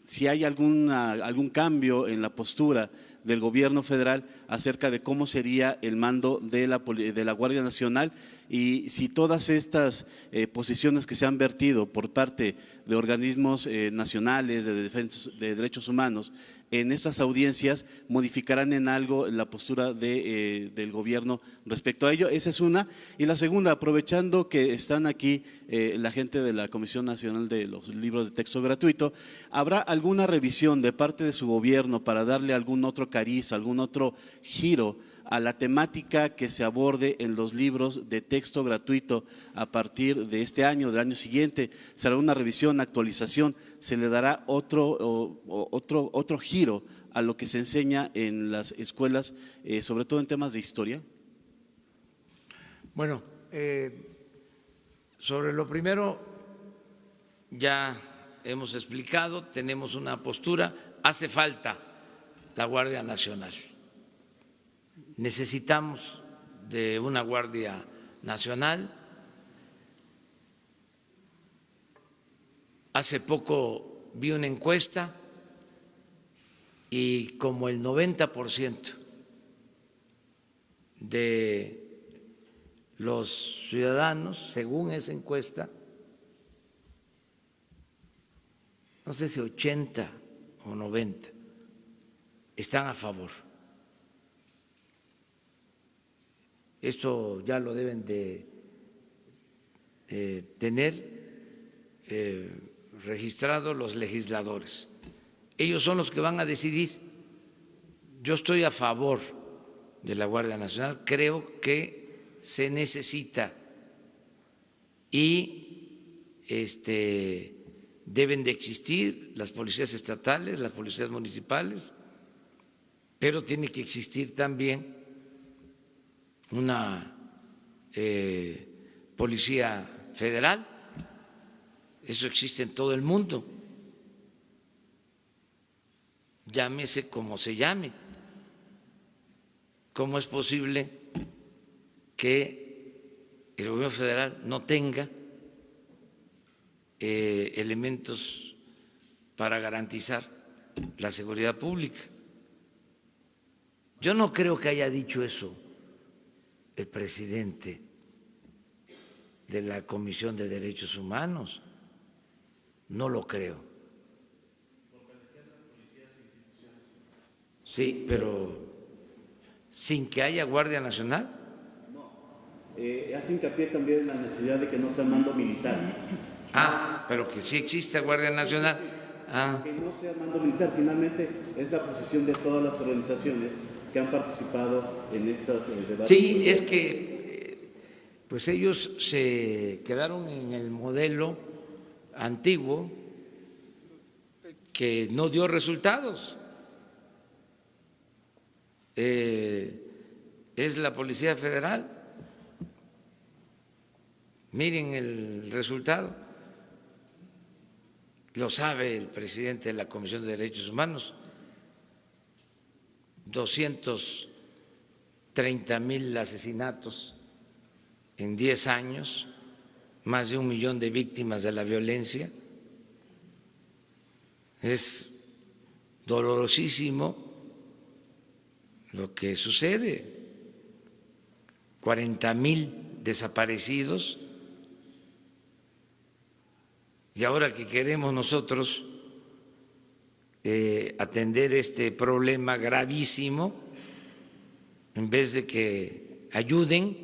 Si hay algún cambio en la postura del gobierno federal acerca de cómo sería el mando de la Guardia Nacional y si todas estas posiciones que se han vertido por parte de organismos nacionales de defensa de derechos humanos en estas audiencias modificarán en algo la postura del gobierno respecto a ello. Esa es una. Y la segunda, aprovechando que están aquí la gente de la Comisión Nacional de los Libros de Texto Gratuito, ¿habrá alguna revisión de parte de su gobierno para darle algún otro cariz, algún otro giro a la temática que se aborde en los libros de texto gratuito a partir de este año, del año siguiente? ¿Será una revisión, actualización? ¿Se le dará otro giro a lo que se enseña en las escuelas, sobre todo en temas de historia? Bueno, sobre lo primero ya hemos explicado, tenemos una postura, hace falta la Guardia Nacional. Necesitamos de una Guardia Nacional. Hace poco vi una encuesta y como el 90% de los ciudadanos, según esa encuesta, no sé si 80 o 90, están a favor. Esto ya lo deben de tener registrados los legisladores. Ellos son los que van a decidir. Yo estoy a favor de la Guardia Nacional, creo que se necesita y deben de existir las policías estatales, las policías municipales, pero tiene que existir también una policía federal. Eso existe en todo el mundo, llámese como se llame. ¿Cómo es posible que el gobierno federal no tenga elementos para garantizar la seguridad pública? Yo no creo que haya dicho eso el presidente de la Comisión de Derechos Humanos, no lo creo. Sí, pero sin que haya Guardia Nacional. Hace hincapié también en la necesidad de que no sea mando militar. Pero que sí exista Guardia Nacional. Que no sea mando militar, finalmente es la posición de todas las organizaciones que han participado en estos debates. Sí, es que pues ellos se quedaron en el modelo antiguo que no dio resultados. Es la Policía Federal. Miren el resultado. Lo sabe el presidente de la Comisión de Derechos Humanos. 230,000 asesinatos en 10 años, más de 1 millón de víctimas de la violencia. Es dolorosísimo lo que sucede. 40,000 desaparecidos. Y ahora que queremos nosotros atender este problema gravísimo, en vez de que ayuden,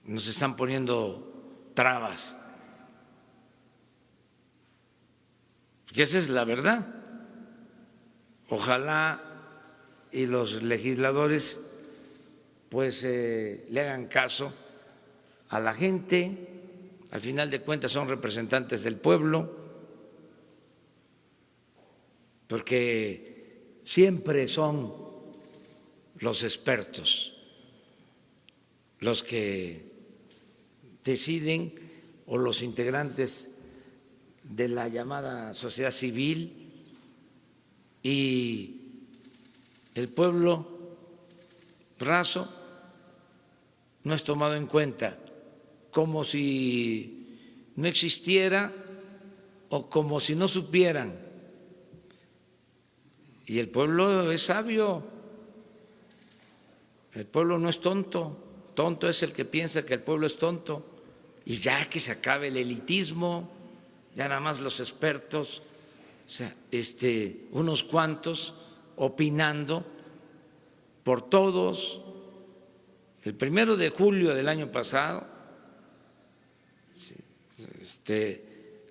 nos están poniendo trabas. Que esa es la verdad. Ojalá y los legisladores pues le hagan caso a la gente. Al final de cuentas son representantes del pueblo, porque siempre son los expertos los que deciden, o los integrantes de la llamada sociedad civil, y el pueblo raso no es tomado en cuenta, como si no existiera o como si no supieran. Y el pueblo es sabio, el pueblo no es tonto, tonto es el que piensa que el pueblo es tonto. Y ya que se acabe el elitismo, ya nada más los expertos, o sea, unos cuantos opinando por todos. El 1 de julio del año pasado,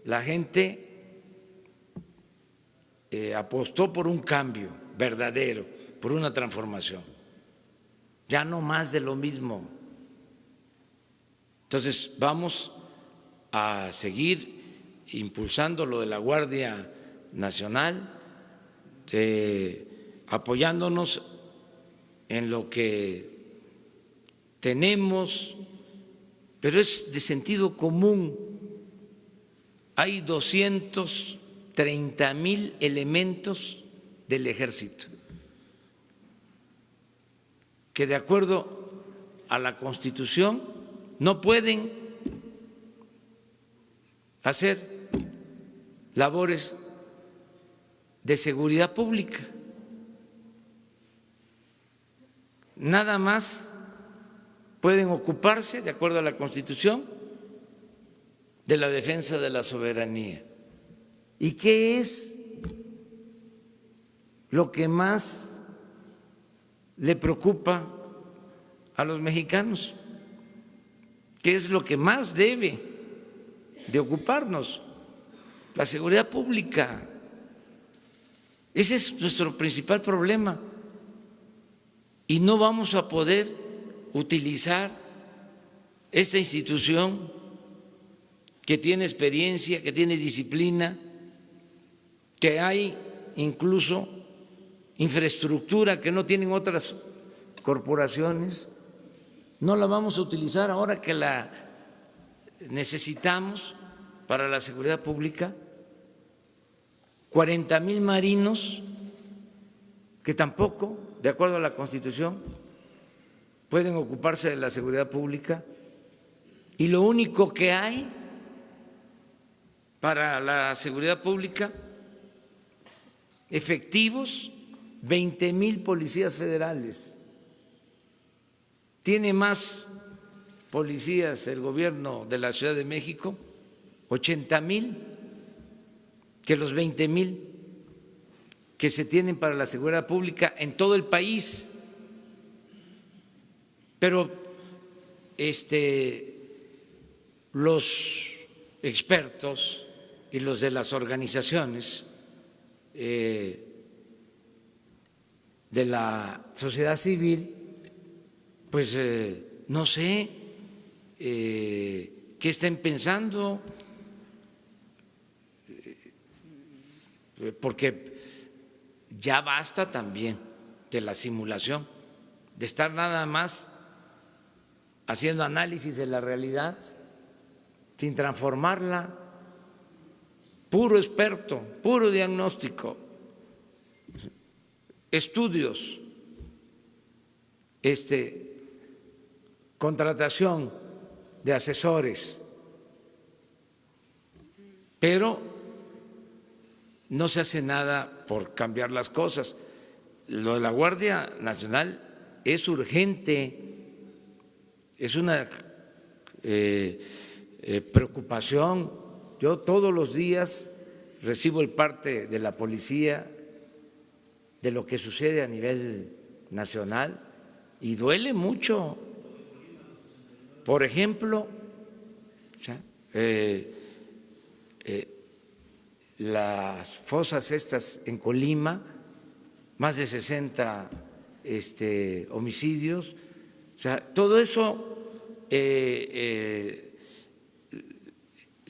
la gente apostó por un cambio verdadero, por una transformación, ya no más de lo mismo. Entonces vamos a seguir impulsando lo de la Guardia Nacional, apoyándonos en lo que tenemos, pero es de sentido común. Hay 230,000 elementos del Ejército que, de acuerdo a la Constitución, no pueden hacer labores de seguridad pública. Nada más pueden ocuparse, de acuerdo a la Constitución, de la defensa de la soberanía. ¿Y qué es lo que más le preocupa a los mexicanos? ¿Qué es lo que más debe de ocuparnos, la seguridad pública. Ese es nuestro principal problema. Y no vamos a poder utilizar esta institución que tiene experiencia, que tiene disciplina, que hay incluso infraestructura que no tienen otras corporaciones, no la vamos a utilizar ahora que la necesitamos para la seguridad pública. 40,000 marinos que tampoco, de acuerdo a la Constitución, pueden ocuparse de la seguridad pública, y lo único que hay para la seguridad pública efectivos, 20,000 policías federales. Tiene más policías el gobierno de la Ciudad de México, 80,000, que los 20,000 que se tienen para la seguridad pública en todo el país. Pero los expertos y los de las organizaciones de la sociedad civil, pues no sé qué estén pensando, porque ya basta también de la simulación, de estar nada más haciendo análisis de la realidad sin transformarla, puro experto, puro diagnóstico, estudios, contratación de asesores, pero no se hace nada por cambiar las cosas. Lo de la Guardia Nacional es urgente, es una preocupación. Yo todos los días recibo el parte de la policía de lo que sucede a nivel nacional y duele mucho. Por ejemplo, las fosas estas en Colima, más de 60 homicidios, o sea, todo eso, el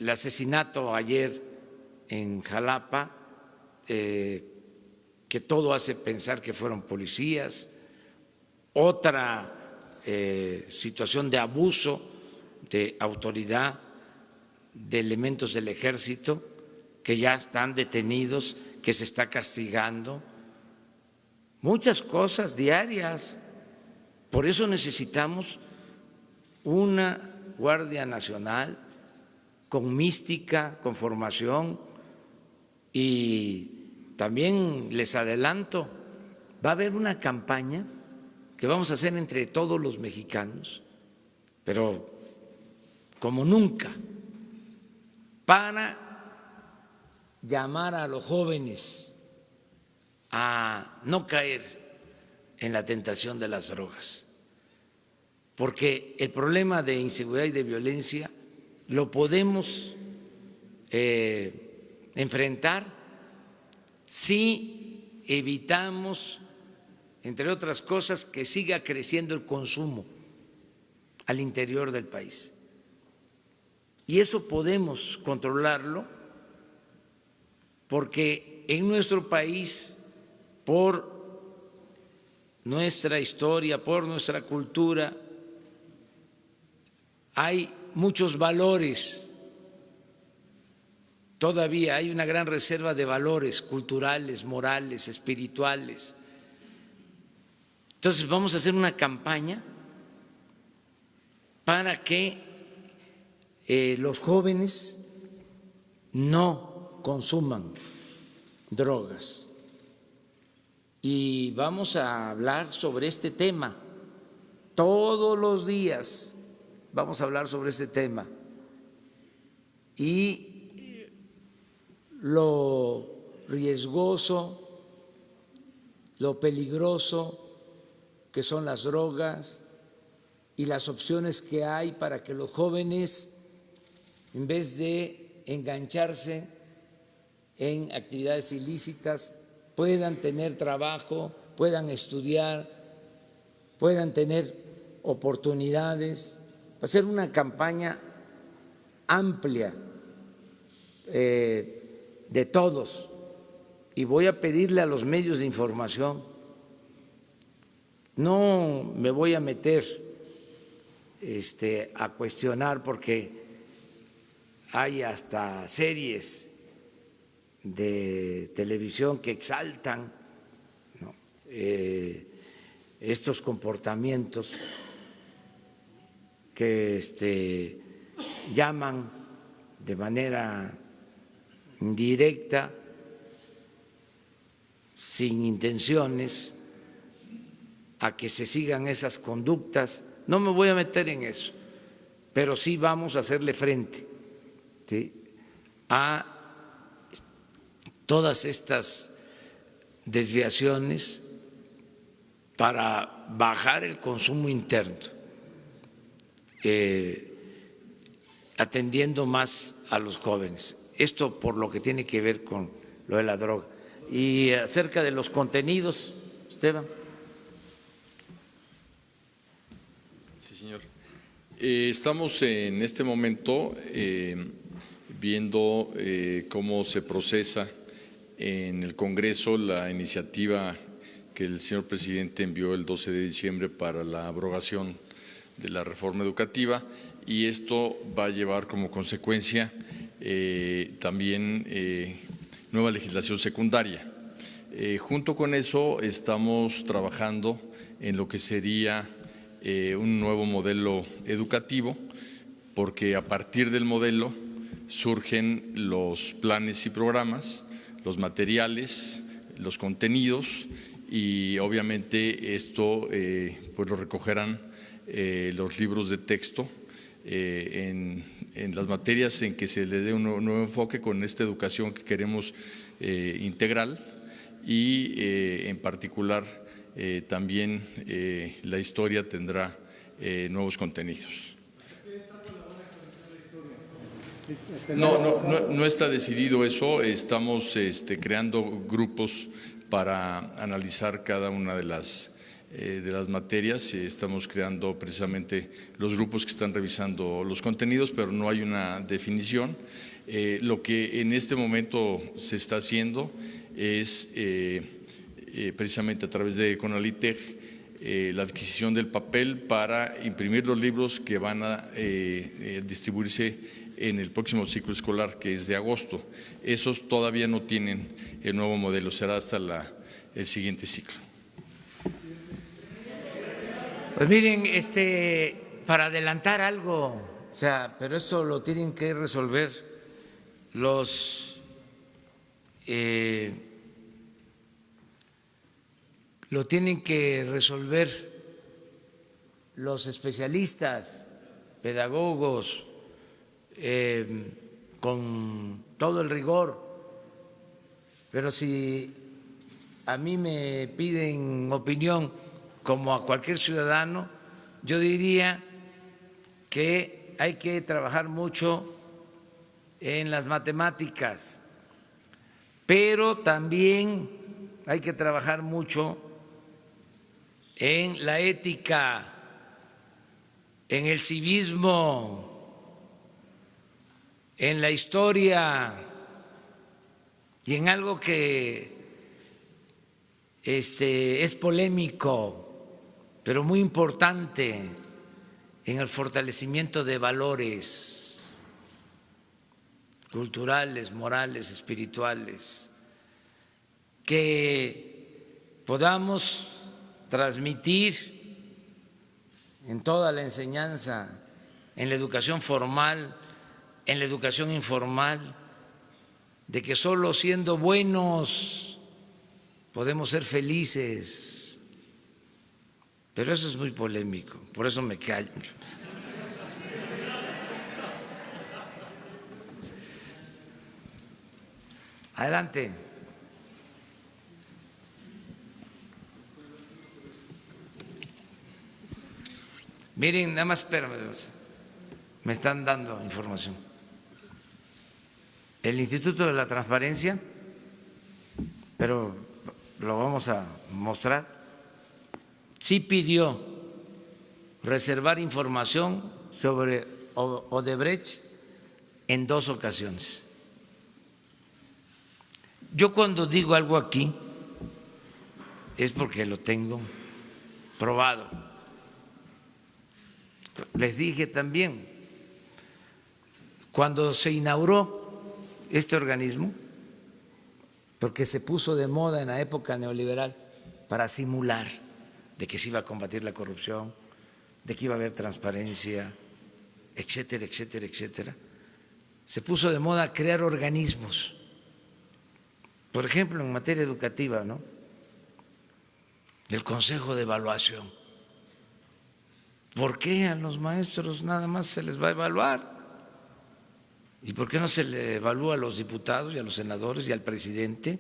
asesinato ayer en Jalapa, que todo hace pensar que fueron policías, otra situación de abuso de autoridad de elementos del ejército que ya están detenidos, que se está castigando, muchas cosas diarias. Por eso necesitamos una Guardia Nacional con mística, con formación, y también les adelanto, va a haber una campaña que vamos a hacer entre todos los mexicanos, pero como nunca, para llamar a los jóvenes a no caer en la tentación de las drogas, porque el problema de inseguridad y de violencia lo podemos enfrentar si evitamos, entre otras cosas, que siga creciendo el consumo al interior del país. Y eso podemos controlarlo porque en nuestro país, por nuestra historia, por nuestra cultura, hay muchos valores. Todavía hay una gran reserva de valores culturales, morales, espirituales. Entonces vamos a hacer una campaña para que los jóvenes no consuman drogas. Y vamos a hablar sobre este tema. Todos los días vamos a hablar sobre este tema. Y lo riesgoso, lo peligroso que son las drogas y las opciones que hay para que los jóvenes en vez de engancharse en actividades ilícitas, puedan tener trabajo, puedan estudiar, puedan tener oportunidades. Va a ser una campaña amplia de todos, y voy a pedirle a los medios de información, no me voy a meter a cuestionar, porque hay hasta series de televisión que exaltan, ¿no?, estos comportamientos, que llaman de manera indirecta, sin intenciones, a que se sigan esas conductas. No me voy a meter en eso, pero sí vamos a hacerle frente, ¿sí?, a todas estas desviaciones para bajar el consumo interno, atendiendo más a los jóvenes. Esto por lo que tiene que ver con lo de la droga. Y acerca de los contenidos, Esteban. Sí, señor. Estamos en este momento viendo cómo se procesa en el Congreso la iniciativa que el señor presidente envió el 12 de diciembre para la abrogación de la reforma educativa, y esto va a llevar como consecuencia también nueva legislación secundaria. Junto con eso estamos trabajando en lo que sería un nuevo modelo educativo, porque a partir del modelo surgen los planes y programas, los materiales, los contenidos, y obviamente esto pues lo recogerán los libros de texto en las materias en que se le dé un nuevo enfoque con esta educación que queremos integral, y en particular también la historia tendrá nuevos contenidos. No está decidido eso. Estamos creando grupos para analizar cada una de las materias. Estamos creando precisamente los grupos que están revisando los contenidos, pero no hay una definición. Lo que en este momento se está haciendo es precisamente a través de Conaliteg la adquisición del papel para imprimir los libros que van a distribuirse en el próximo ciclo escolar, que es de agosto. Esos todavía no tienen el nuevo modelo, será hasta el siguiente ciclo. Pues miren, para adelantar algo, pero esto lo tienen que resolver los especialistas, pedagogos, con todo el rigor. Pero si a mí me piden opinión como a cualquier ciudadano, yo diría que hay que trabajar mucho en las matemáticas, pero también hay que trabajar mucho en la ética, en el civismo, en la historia, y en algo que es polémico, pero muy importante, en el fortalecimiento de valores culturales, morales, espirituales, que podamos transmitir en toda la enseñanza, en la educación formal, en la educación informal, de que solo siendo buenos podemos ser felices. Pero eso es muy polémico, por eso me callo. Adelante. Miren, nada más espérame, me están dando información. el Instituto de la Transparencia, pero lo vamos a mostrar, sí pidió reservar información sobre Odebrecht en 2 ocasiones. Yo cuando digo algo aquí es porque lo tengo probado. Les dije también, cuando se inauguró este organismo, porque se puso de moda en la época neoliberal para simular de que se iba a combatir la corrupción, de que iba a haber transparencia, etcétera, etcétera, etcétera, se puso de moda crear organismos. Por ejemplo, en materia educativa, ¿no? El Consejo de Evaluación. ¿Por qué a los maestros nada más se les va a evaluar? ¿Y por qué no se le evalúa a los diputados y a los senadores y al presidente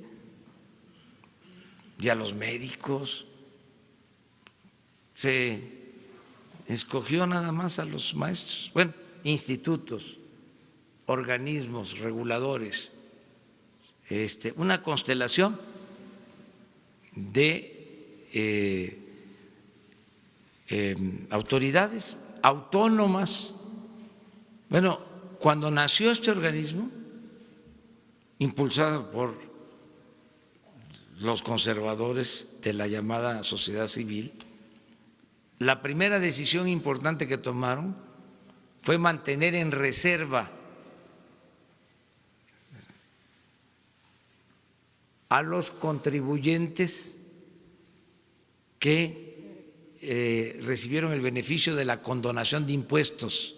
y a los médicos? Se escogió nada más a los maestros. Bueno, institutos, organismos, reguladores, una constelación de autoridades autónomas. Bueno, cuando nació este organismo, impulsado por los conservadores de la llamada sociedad civil, la primera decisión importante que tomaron fue mantener en reserva a los contribuyentes que recibieron el beneficio de la condonación de impuestos,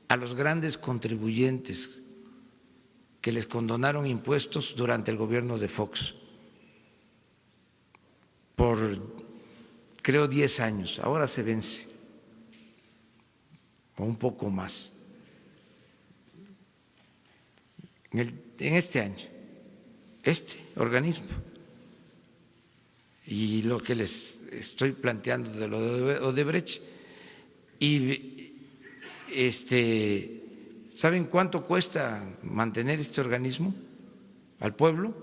a los grandes contribuyentes que les condonaron impuestos durante el gobierno de Fox por, creo, 10 años, ahora se vence, o un poco más, en este año, este organismo. Y lo que les estoy planteando de lo de Odebrecht, y ¿saben cuánto cuesta mantener este organismo al pueblo?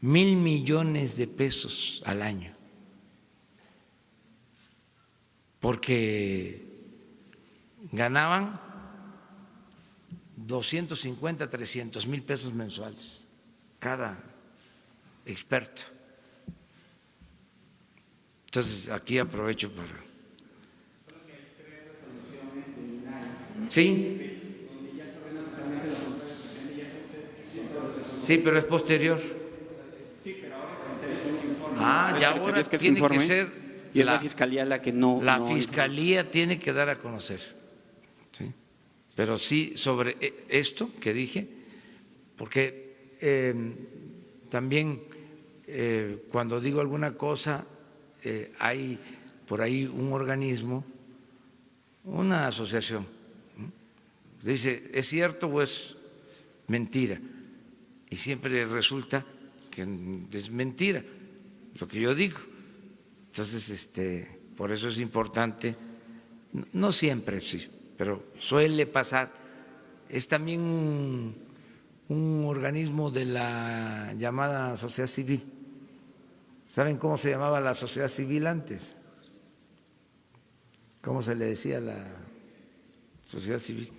1,000 millones de pesos al año, porque ganaban 250, 300 mil pesos mensuales cada experto. Entonces, aquí aprovecho para… Sí, sí, pero es posterior. Ya ahora tiene que ser… Y es la Fiscalía la que no… La Fiscalía tiene que dar a conocer. ¿Sí? Pero sí sobre esto que dije, porque también cuando digo alguna cosa, hay por ahí un organismo, una asociación, dice, ¿es cierto o es mentira? Y siempre resulta que es mentira lo que yo digo. Entonces, por eso es importante, no siempre, sí, pero suele pasar. Es también un organismo de la llamada sociedad civil. ¿Saben cómo se llamaba la sociedad civil antes? ¿Cómo se le decía a la sociedad civil?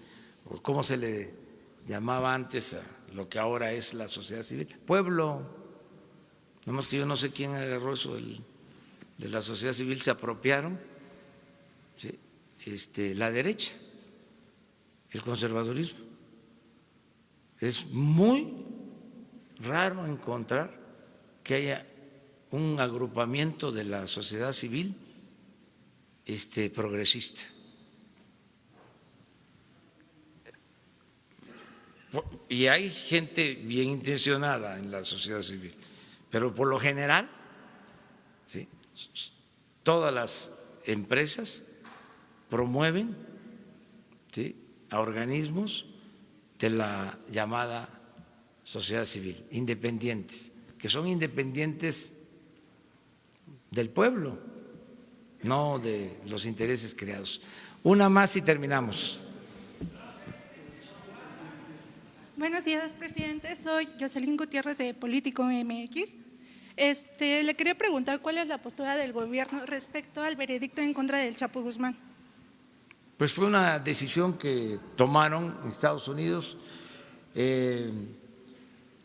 ¿O cómo se le llamaba antes a lo que ahora es la sociedad civil? Pueblo. Nomás que yo no sé quién agarró eso de la sociedad civil, se apropiaron, ¿sí? La derecha, el conservadurismo. Es muy raro encontrar que haya un agrupamiento de la sociedad civil progresista. Y hay gente bien intencionada en la sociedad civil, pero por lo general, ¿sí?, todas las empresas promueven, ¿sí?, a organismos de la llamada sociedad civil, independientes, que son independientes del pueblo, no de los intereses creados. Una más y terminamos. Buenos días, presidente. Soy Jocelyn Gutiérrez de Político MX. Le quería preguntar cuál es la postura del gobierno respecto al veredicto en contra del Chapo Guzmán. Pues fue una decisión que tomaron en Estados Unidos.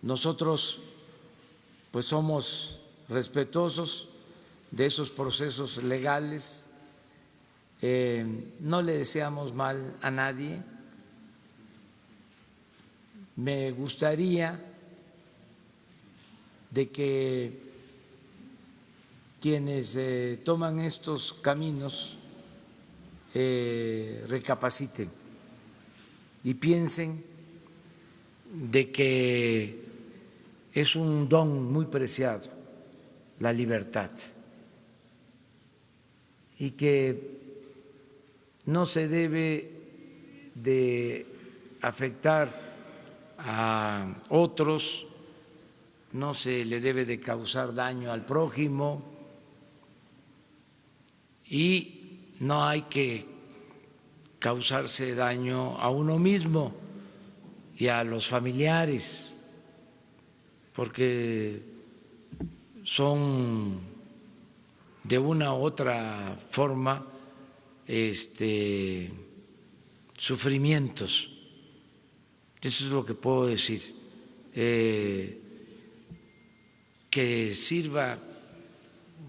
Nosotros pues somos respetuosos de esos procesos legales. No le deseamos mal a nadie. Me gustaría de que quienes toman estos caminos recapaciten y piensen de que es un don muy preciado la libertad y que no se debe de afectar a otros, no se le debe de causar daño al prójimo y no hay que causarse daño a uno mismo y a los familiares, porque son de una u otra forma sufrimientos. Eso es lo que puedo decir, que sirva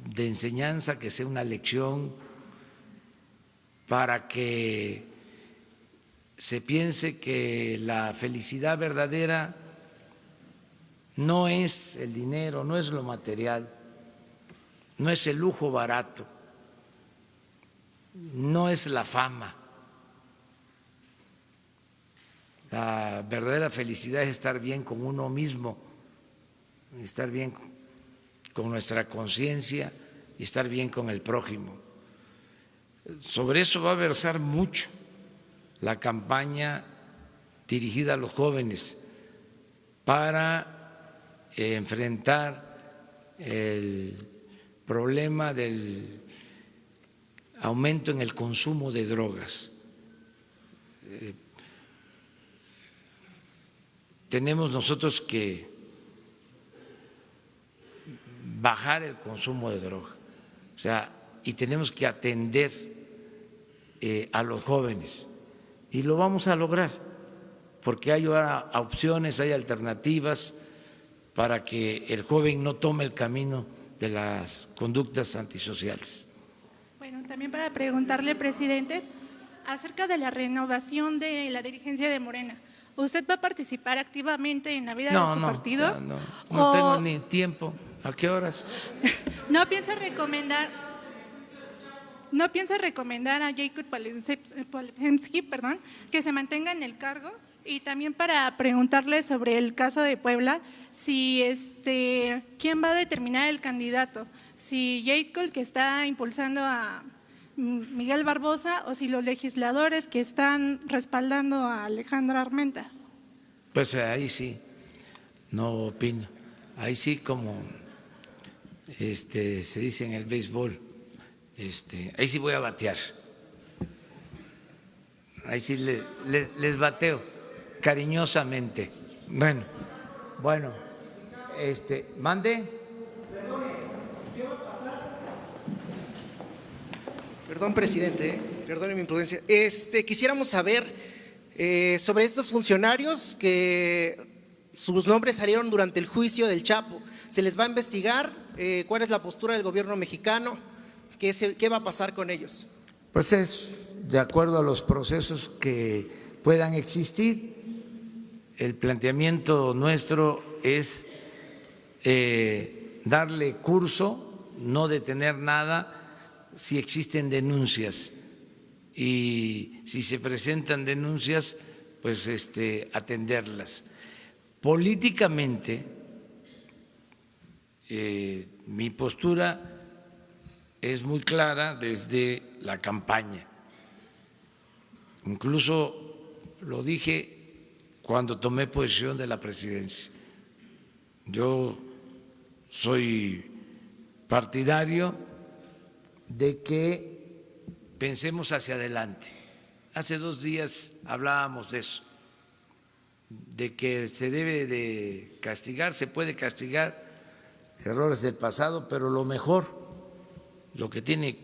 de enseñanza, que sea una lección para que se piense que la felicidad verdadera no es el dinero, no es lo material, no es el lujo barato, no es la fama. La verdadera felicidad es estar bien con uno mismo, estar bien con nuestra conciencia y estar bien con el prójimo. Sobre eso va a versar mucho la campaña dirigida a los jóvenes para enfrentar el problema del aumento en el consumo de drogas. Tenemos nosotros que bajar el consumo de droga, y tenemos que atender a los jóvenes y lo vamos a lograr porque hay ahora opciones, hay alternativas para que el joven no tome el camino de las conductas antisociales. Bueno, también para preguntarle, presidente, acerca de la renovación de la dirigencia de Morena. ¿Usted va a participar activamente en la vida de su partido? No tengo ni tiempo. ¿A qué horas? ¿No piensa recomendar a Jacob Polemski, que se mantenga en el cargo? Y también para preguntarle sobre el caso de Puebla, si quién va a determinar el candidato, si Jacob, que está impulsando a Miguel Barbosa, o si los legisladores que están respaldando a Alejandro Armenta. Pues ahí sí, no opino. Ahí sí, como se dice en el béisbol, ahí sí voy a batear. Ahí sí les bateo cariñosamente. Bueno, mande. Perdón, presidente, perdone mi imprudencia. Quisiéramos saber sobre estos funcionarios que sus nombres salieron durante el juicio del Chapo. ¿Se les va a investigar? ¿Cuál es la postura del gobierno mexicano? ¿Qué va a pasar con ellos? Pues es de acuerdo a los procesos que puedan existir. El planteamiento nuestro es darle curso, no detener nada si existen denuncias, y si se presentan denuncias, pues atenderlas. Políticamente, mi postura es muy clara desde la campaña. Incluso lo dije cuando tomé posesión de la presidencia. Yo soy partidario de que pensemos hacia adelante. Hace 2 días hablábamos de eso, de que se debe de castigar, se puede castigar errores del pasado, pero lo mejor, lo que tiene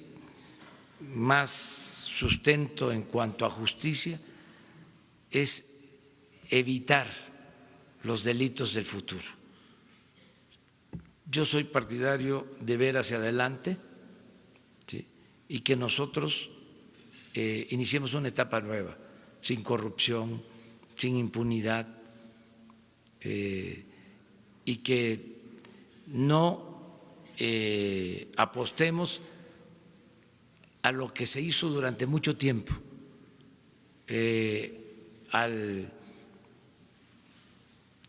más sustento en cuanto a justicia es evitar los delitos del futuro. Yo soy partidario de ver hacia adelante, ¿sí?, y que nosotros iniciemos una etapa nueva, sin corrupción, sin impunidad, y que no apostemos a lo que se hizo durante mucho tiempo, al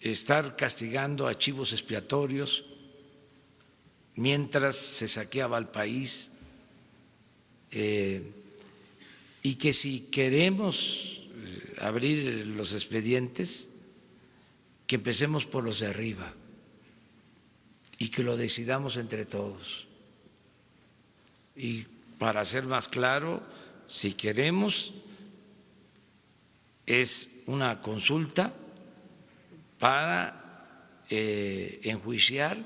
estar castigando a chivos expiatorios mientras se saqueaba al país, y que si queremos abrir los expedientes, que empecemos por los de arriba y que lo decidamos entre todos. Y para ser más claro, si queremos, es una consulta para enjuiciar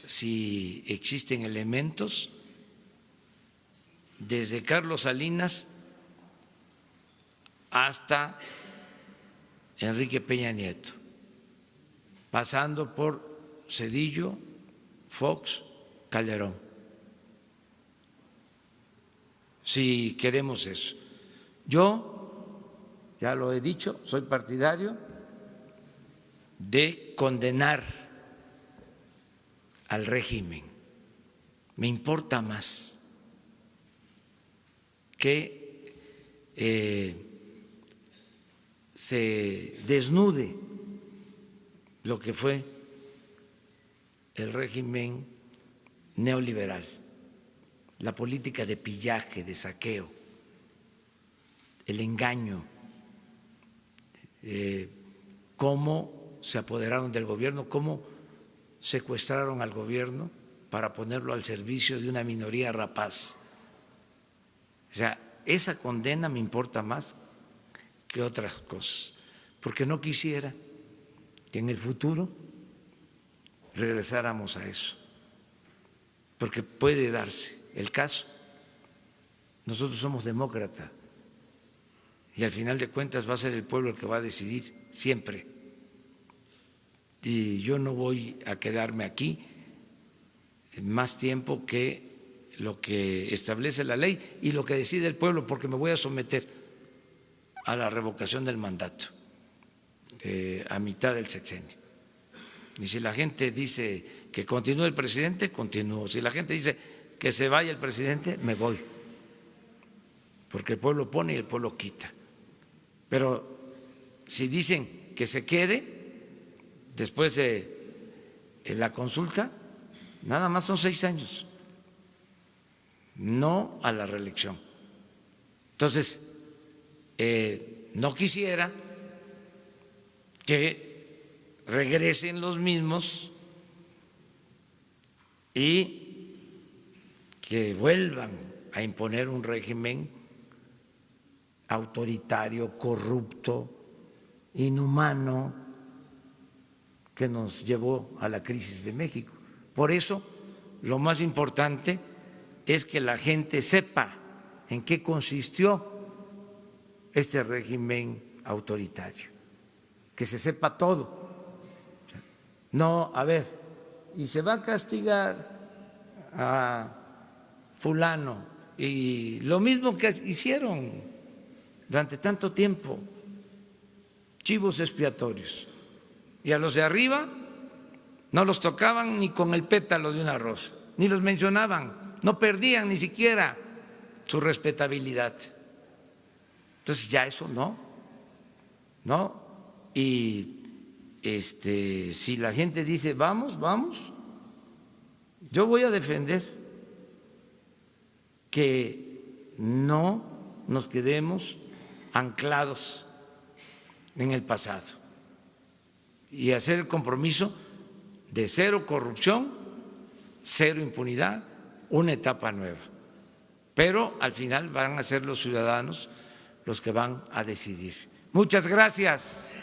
si existen elementos desde Carlos Salinas hasta Enrique Peña Nieto, pasando por Zedillo, Fox, Calderón. Si queremos eso. Yo, ya lo he dicho, soy partidario de condenar al régimen. Me importa más que se desnude lo que fue el régimen neoliberal, la política de pillaje, de saqueo, el engaño, cómo se apoderaron del gobierno, cómo secuestraron al gobierno para ponerlo al servicio de una minoría rapaz. O sea, esa condena me importa más que otras cosas, porque no quisiera que en el futuro regresáramos a eso, porque puede darse el caso. Nosotros somos demócratas y al final de cuentas va a ser el pueblo el que va a decidir siempre. Y yo no voy a quedarme aquí más tiempo que lo que establece la ley y lo que decide el pueblo, porque me voy a someter a la revocación del mandato a mitad del sexenio. Y si la gente dice que continúe el presidente, continúo. Si la gente dice que se vaya el presidente, me voy, porque el pueblo pone y el pueblo quita. Pero si dicen que se quede después de la consulta, nada más son 6 años, no a la reelección. Entonces, no quisiera que regresen los mismos y que vuelvan a imponer un régimen autoritario, corrupto, inhumano, que nos llevó a la crisis de México. Por eso, lo más importante es que la gente sepa en qué consistió este régimen autoritario, que se sepa todo. No, a ver, y se va a castigar a fulano, y lo mismo que hicieron durante tanto tiempo, chivos expiatorios, y a los de arriba no los tocaban ni con el pétalo de una rosa, ni los mencionaban, no perdían ni siquiera su respetabilidad. Entonces ya eso no, y si la gente dice vamos, yo voy a defender que no nos quedemos anclados en el pasado y hacer el compromiso de cero corrupción, cero impunidad, una etapa nueva. Pero al final van a ser los ciudadanos los que van a decidir. Muchas gracias.